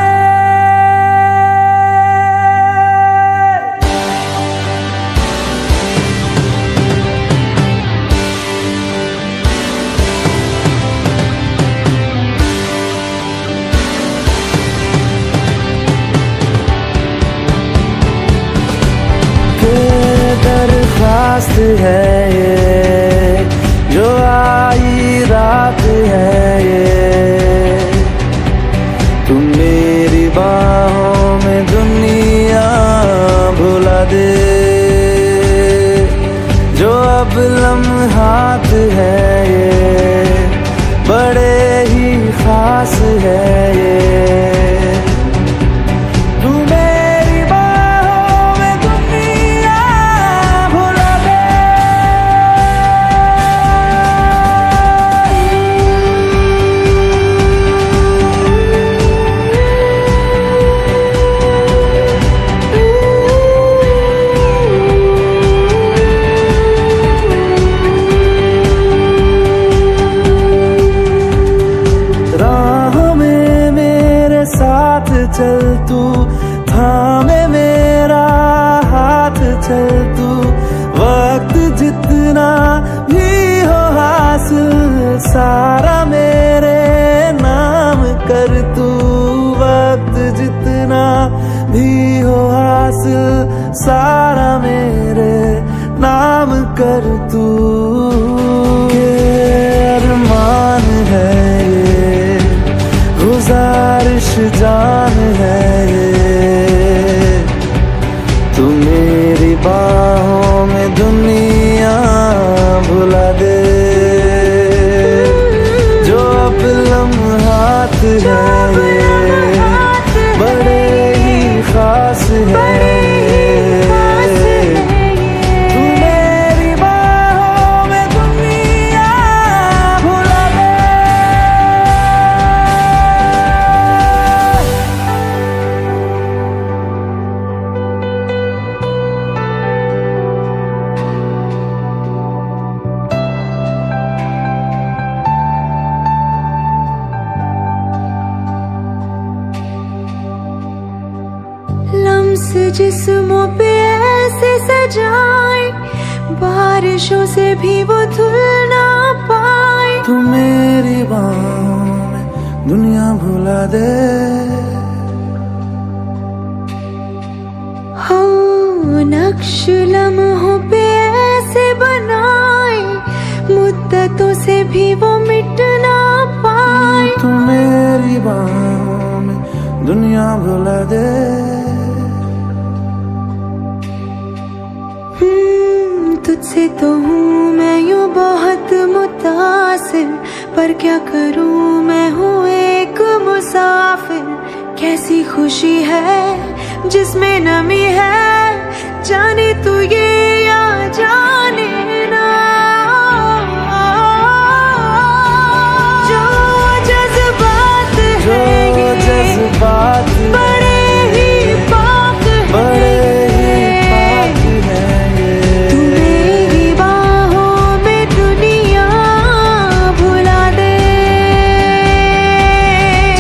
दरखास्त है ये जो आई रात है ये, तुम मेरी बाहों में दुनिया भुला दे, जो अब लम्हात है ये बड़े ही खास है ये, चल तू थामे मेरा हाथ, चल तू वक्त जितना भी हो हासिल सारा मेरे नाम कर तू, वक्त जितना भी हो हासिल सारा मेरे नाम कर तू। के अरमान है ये गुजारिश जान है ये, तू मेरी बाहों में दुनिया भुला दे, जो अब लम्हात है ये बड़े ही खास है।
जिस्मों पे ऐसे सजाए, बारिशों से भी वो धुल ना पाए।
तू मेरी बाहों में दुनिया भुला दे।
हम नक्श लम्हों पे ऐसे बनाए, मुद्दतों से भी वो मिट ना पाए।
तू मेरी बाहों में दुनिया भुला दे।
तुझसे तो हूँ मैं यूं बहुत मुतासिर, पर क्या करूँ मैं हूँ एक मुसाफिर। कैसी खुशी है जिसमें नमी है, जाने तू ये या जाने ना। जो जज्बात
जो जज्बात
बड़े ही पाक
बड़े ही पाक हैं ये।
तू मेरी बाहों में दुनिया भुला दे।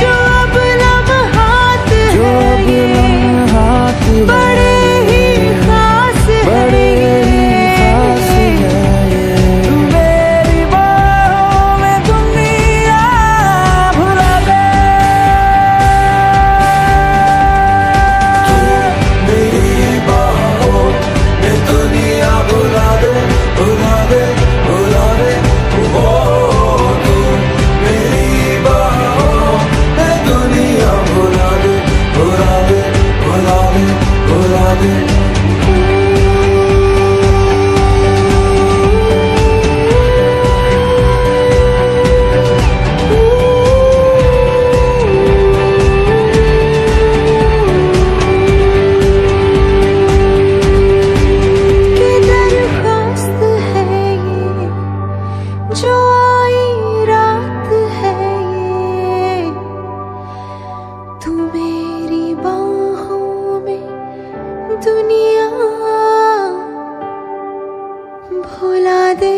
जो अब लम्हात
जो अब लम्हात
बड़े ही खास
बड़े ही खास हैं ये। तू मेरी बाहों में दुनिया भुला दे। मेरी बाहों में दुनिया भुला दे, भुला दे, भुला दे। ओ तू मेरी बाहों में दुनिया भुला दे, भुला दे, भुला दे, भुला दे।
की दरख्वास्त है ये, जो आई रात है ये। तू मेरी बाहों में दुनिया भुला दे।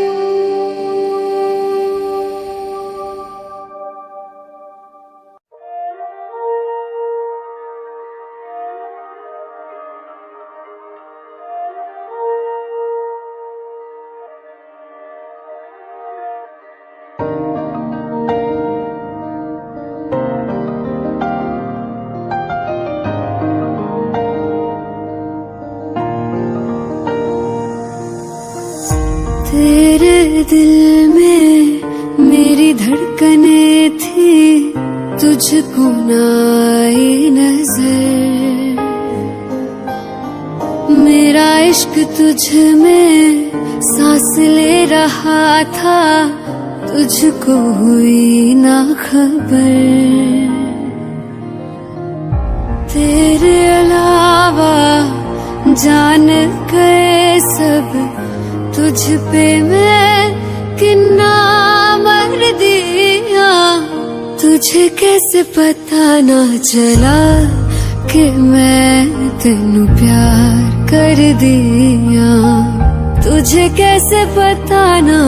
तेरे दिल में मेरी धड़कने थी, तुझको ना आई नजर। मेरा इश्क तुझ में सांस ले रहा था, तुझको हुई ना खबर। तेरे अलावा जान गए सब, तुझ पे मैं किन्ना मर दिया। तुझे कैसे पता ना चला कि मैं तेनू प्यार कर दिया। तुझे कैसे पता ना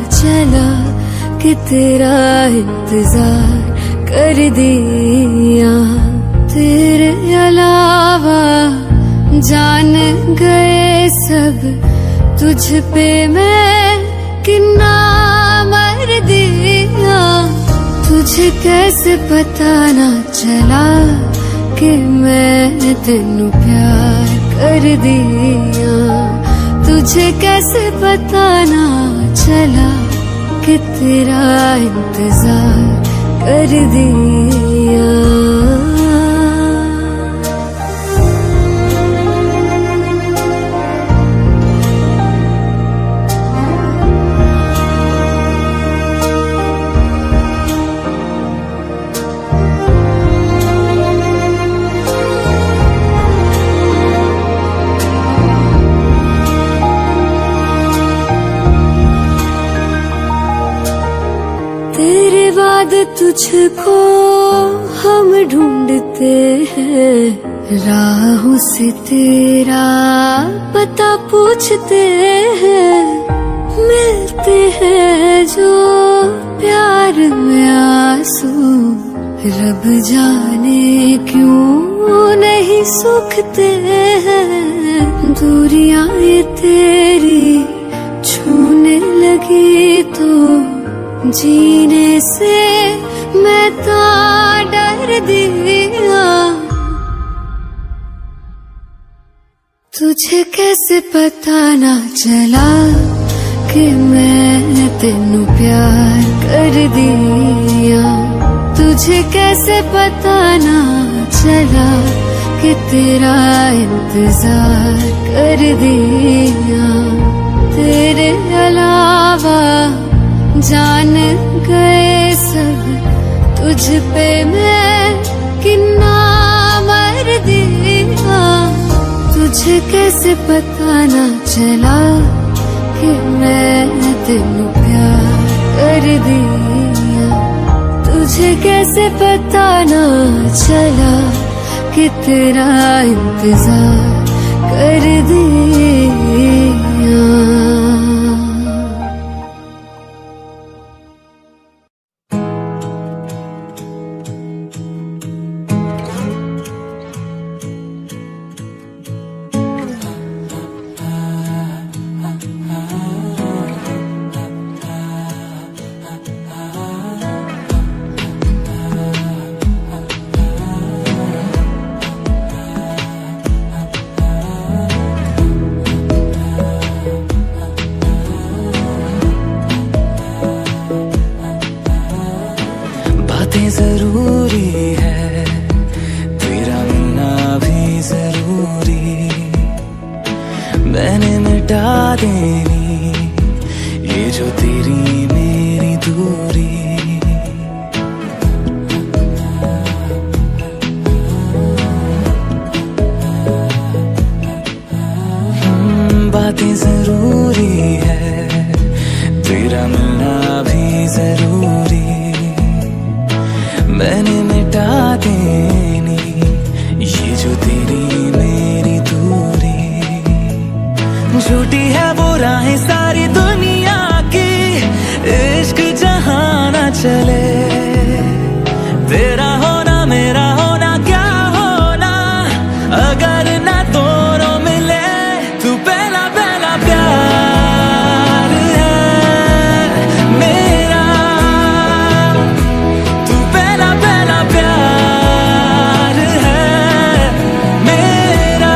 चला कि तेरा इंतजार कर दिया। तेरे अलावा जान गए सब, तुझ पे मैं किन्ना मर दिया। तुझे कैसे पता ना चला कि मैं तेनू प्यार कर दिया। तुझे कैसे पता ना चला कि तेरा इंतजार कर दिया। तेरे बाद तुझको हम ढूंढते हैं, राहों से तेरा पता पूछते हैं। मिलते हैं जो प्यार में आंसू, रब जाने क्यों नहीं सूखते हैं दूरियां ये तेरी छूने लगी तो जीने से मैं तो डर दिया। तुझे कैसे पता ना चला कि मैं तेनू प्यार कर दिया। तुझे कैसे पता ना चला कि तेरा इंतजार कर दिया। तेरे अलावा जान गए सब तुझ पे मैं कितना मर दिया। तुझे कैसे पता ना चला कि मैं तेनू प्यार कर दिया। तुझे कैसे पता ना चला कि तेरा इंतजार कर दिया।
जरूरी है तेरा मिलना भी जरूरी। मैंने मिटा देनी ये जो तेरी मेरी दूरी। बातें जरूरी है तेरा मिलना भी जरूरी। मैंने मिटा देनी ये जो तेरी मेरी दूरी। झूठी है वो राहें सारी दुनिया की, इश्क जहां ना चले। तेरा होना मेरा होना क्या होना अगर ना दोनों मिले। तू पहला पहला प्यार है मेरा, तू पहला पहला प्यार है मेरा।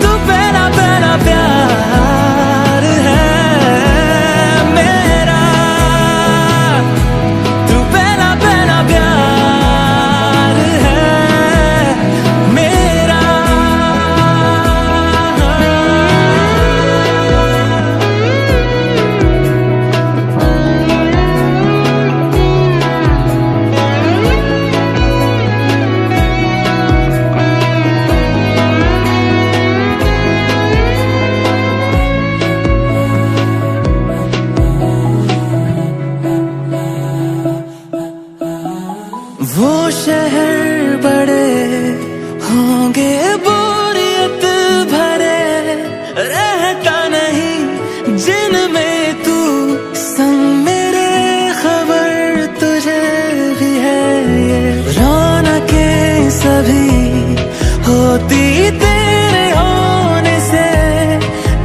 तू पहला पहला प्यार है मेरा। तू पहला पहला प्यार है मेरा। वो शहर बड़े होंगे बोरियत भरे, रहता नहीं जिनमें तू संग मेरे। खबर तुझे भी है ये रौनकें सभी होती तेरे होने से।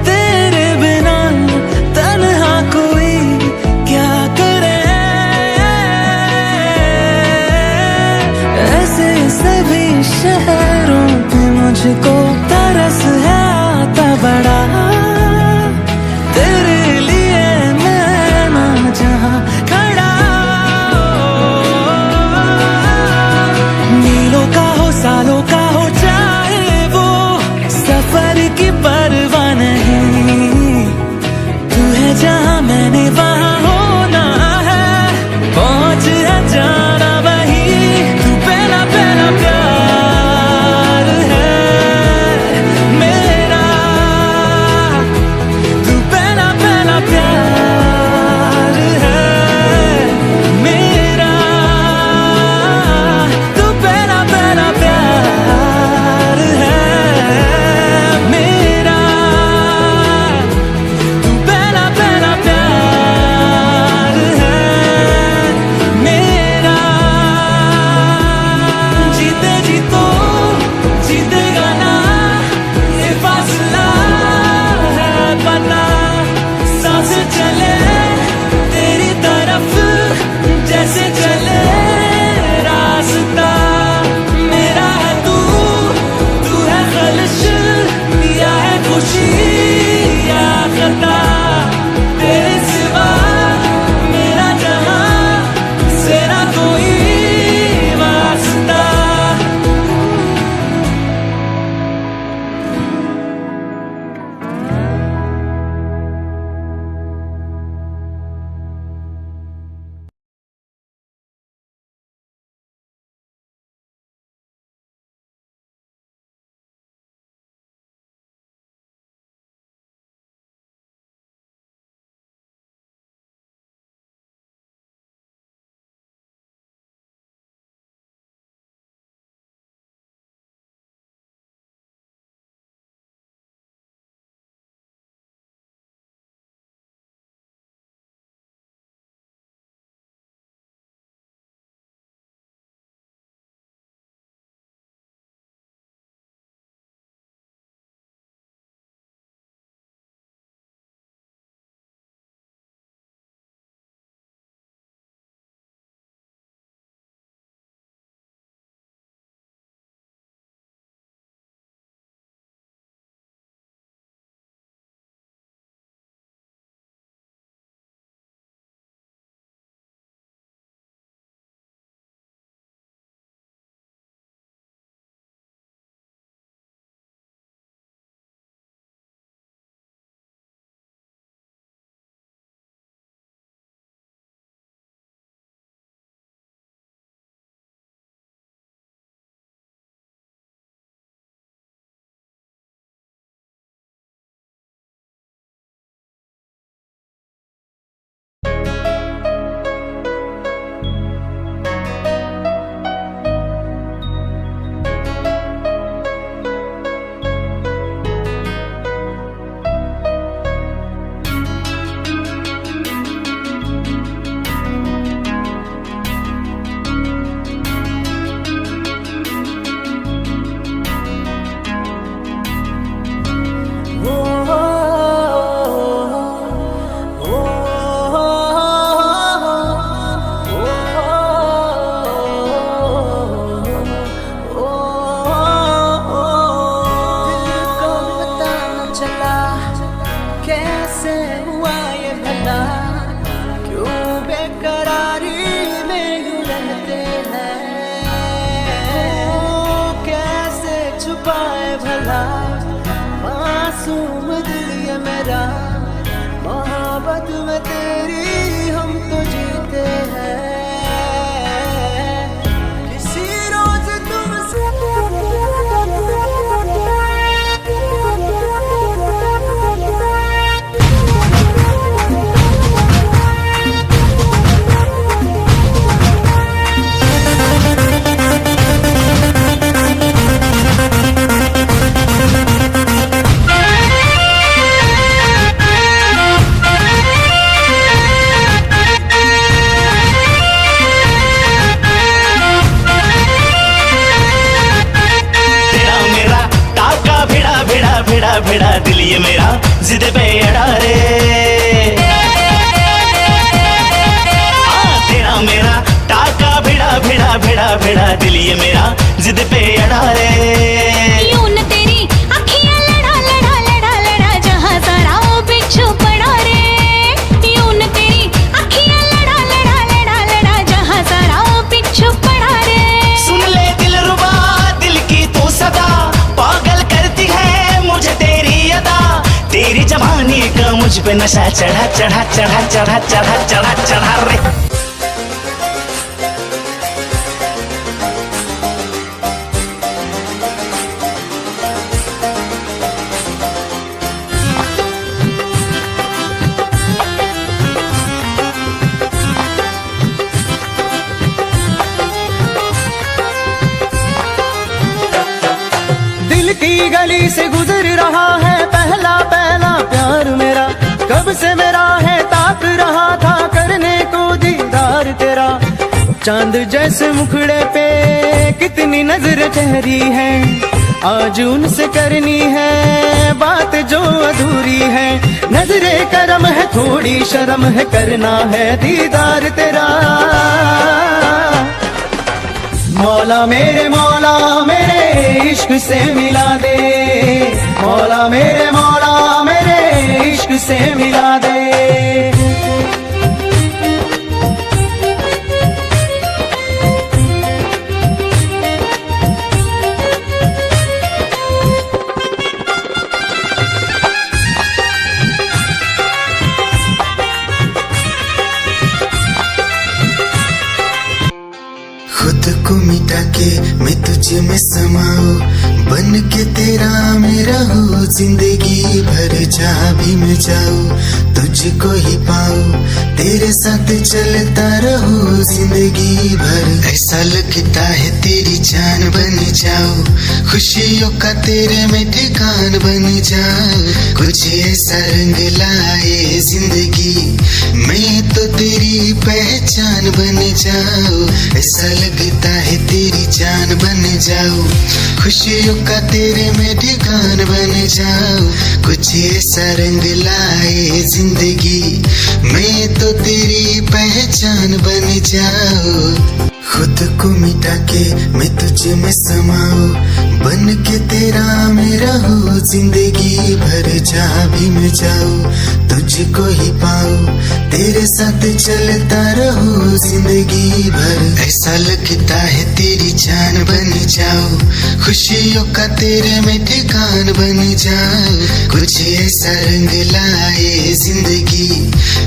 तेरे बिना तन्हा कोई क्या करे। ऐसे सभी शहरों पे मुझको तरस है आता बड़ा। तेरे लिए मैं ना जहां खड़ा। मीलों का हो सालों का हो चाहे वो सफर की परवाह नहीं। तू है जहां मैंने वहां होना है, पहुंच है जाना वही। तू पहला पहला प्यार है मेरा।
ये मेरा जिद पे अड़ा रे। तेरा मेरा टाका भिड़ा भिड़ा भिड़ा भिड़ा दिल ये मेरा जिद पे अड़ा रे।
यूं न तेरी अखियां लड़ा लड़ा लड़ा लड़ा जहां सारा वो बिच्छू पड़ा रे। यूं न तेरी अखियां लड़ा लड़ा लड़ा लड़ा जहां सारा वो बिच्छू पड़ा रे।
सुन ले दिलरुबा दिल की तू सदा, पागल करती है मुझे तेरी अदा। तेरी जवानी का मुझ पे नशा चढ़ा चढ़ा चढ़ा चढ़ा चढ़ा चढ़ा चढ़ा रे।
दिल की गली से गुजर रहा है पहला पहला प्यार मेरा। कब से मेरा है ताक रहा था करने को दीदार तेरा। चांद जैसे मुखड़े पे कितनी नजर ठहरी है, आज उनसे करनी है बात जो अधूरी है। नजरे करम है थोड़ी शर्म है करना है दीदार तेरा। मौला मेरे इश्क से मिला दे। मौला मेरे इश्क से मिला दे।
खुद को मिटा के मैं तुझे में समाऊं, बन के तेरा मेरा हो जिंदगी भर। जहाँ भी मैं जाऊँ तुझको ही पाऊँ, तेरे साथ चलता रहूं जिंदगी भर। ऐसा लगता है तेरी जान बन जाऊं, खुशियों का तेरे में ठिकान बन जाऊं। कुछ ऐसा रंग लाए जिंदगी, मैं तो तेरी पहचान बन जाऊं। ऐसा लगता है तेरी जान बन जाऊं, खुशियों का तेरे में ठिकान बन जाऊं। कुछ ऐसा रंग लाए जिंदगी, मैं तो तेरी पहचान बन जाऊं। खुद को मिटा के मैं तुझे में समाऊं, बन के तेरा मेरा हो जिंदगी भर। जहाँ भी मैं जाऊँ तुझको ही पाऊँ, तेरे साथ चलता रहूं जिंदगी भर। ऐसा लगता है तेरी जान बन जाऊं, खुशियों का तेरे में ठिकान बन जाऊं। कुछ ऐसा रंग लाए जिंदगी,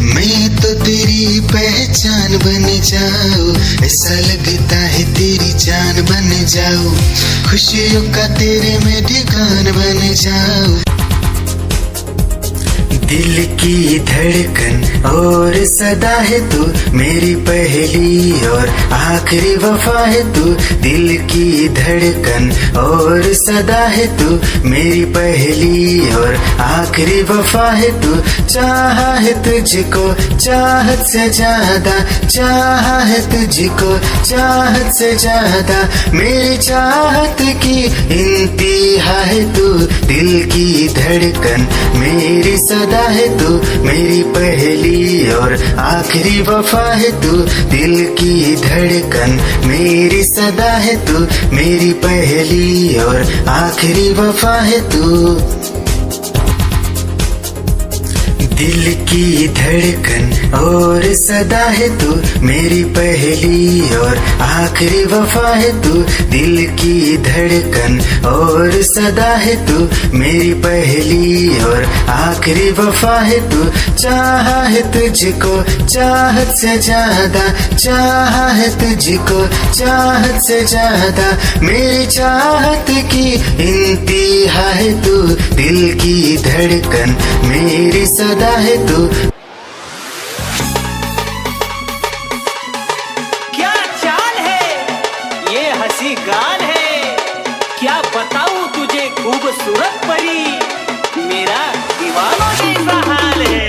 मैं तो तेरी पहचान बन जाऊं। ऐसा लगता है तेरी जान बन जाऊं, खुशियों का तेरे में ठिकान बन जाऊं। दिल की धड़कन और सदा है तू, मेरी पहली और आखिरी वफा है तू। दिल की धड़कन और सदा है तू, मेरी पहली और आखिरी वफा है तू। चाहा है तुझको चाहत से ज्यादा, चाहा है तुझको चाहत से ज्यादा। मेरी चाहत की इंतहा है तू, दिल की धड़कन मेरी सदा है तू। मेरी पहली और आखिरी वफा है तू, दिल की धड़कन मेरी सदा है तू। मेरी पहली और आखिरी वफा है तू। दिल की धड़कन और सदा है तू, मेरी पहली और आखिरी वफा है तू। दिल की धड़कन और सदा है तू, मेरी पहली और आखिरी वफा है तू। चाहा है तुझको चाहत से ज्यादा, चाहा है तुझको चाहत से ज्यादा। मेरी चाहत की इंतहा है तू, दिल की धड़कन मेरी सदा है तू।
क्या चाल है ये हंसी गाल है, क्या बताऊं तुझे खूबसूरत परी, मेरा दीवानों जैसा हाल है।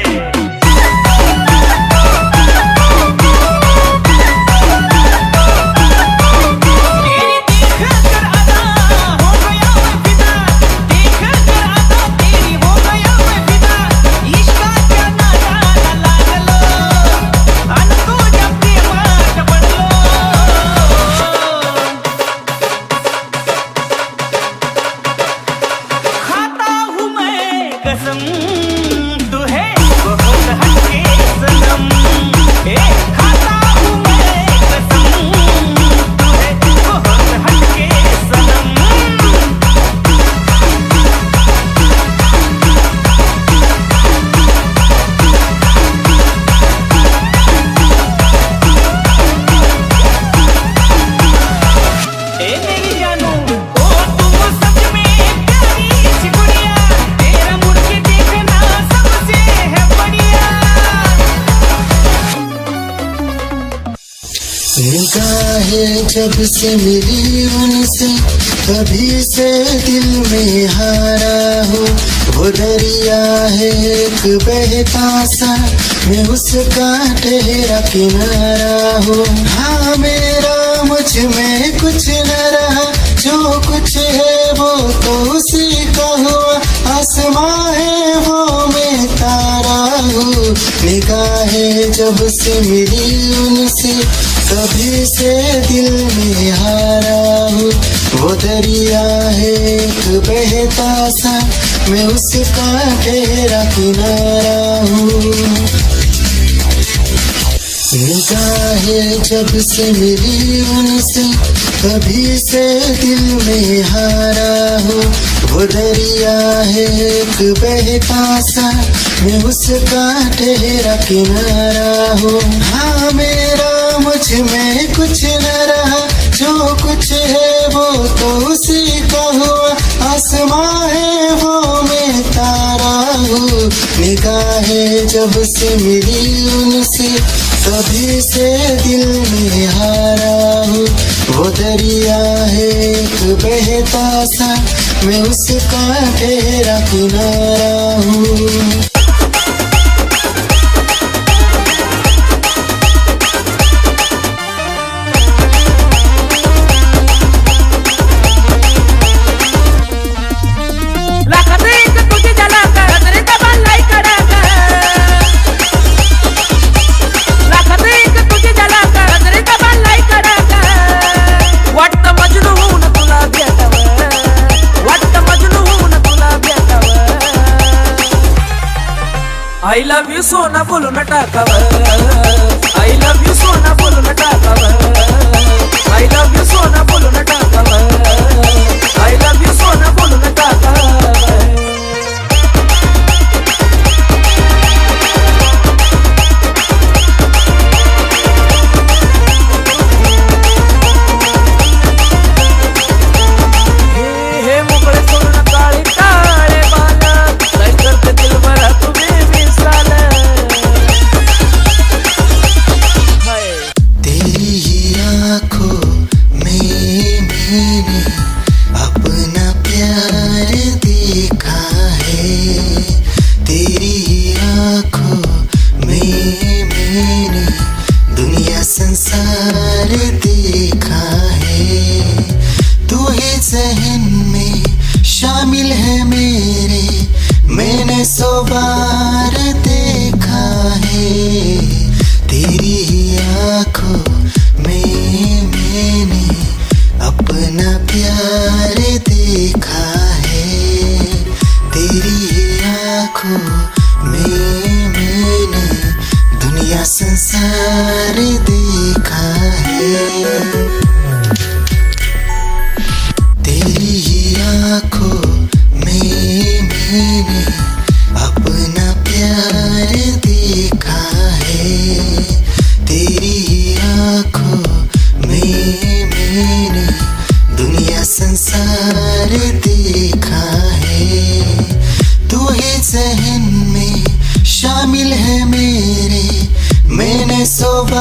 तेरी देख कर अदा हो गया मैं फिदा, देख कर अदा तेरी हो गया
है जब से मिली उनसे, कभी से दिल में हारा हूँ। वो दरिया है एक बहता सा, मैं उसका ठहरा किनारा हूँ। हाँ मेरा मुझ में कुछ न रहा, जो कुछ है वो तो उसी का हुआ। आसमां है वो मैं तारा हूँ, निगाहें जब से मिली उनसे, कभी से दिल में हारा हूँ। वो दरिया है एक बहता सा, मैं उसका ठहरा किनारा हूँ। निगाहें जब से मिली उनसे, कभी से दिल में हारा हूँ। वो दरिया है एक बहता सा, मैं उसका ठहरा किनारा हूँ। हाँ मेरा मुझ में कुछ न रहा, जो कुछ है वो तो उसी का हुआ। आसमां है वो मैं तारा हूँ, निगाहें जब से मिली उनसे, कभी से दिल में हारा हूँ। वो दरिया है एक बहता सा, मैं उसका ठहरा किनारा हूँ।
I love you सोना बोलून टाकावं, I love you सोना बोलून टाकावं, I love you सोना बोलून टाकावं, I love you सोना बोलून टाकावं। हे मोकळे सोडून काळी काळे बाल, काय करते दिलभरा तुम्ही
तेरी ही आँखों में मैंने अपना प्यार देखा है। तेरी ही आँखों में मैंने दुनिया संसार देखा है। तू ही ज़हन में शामिल है मेरे, मैंने 100 बार देखा है। तेरी ही आँखों में मैंने अपना प्यार देखा है। तेरी ही आँखों में मैंने दुनिया संसार देखा है। तेरी ही आँखों में मैंने अपना प्यार देखा है। तेरी ही आँखों में मैंने दुनिया संसार देखा है। तू ही ज़हन में शामिल है मेरे, मैंने 100 बार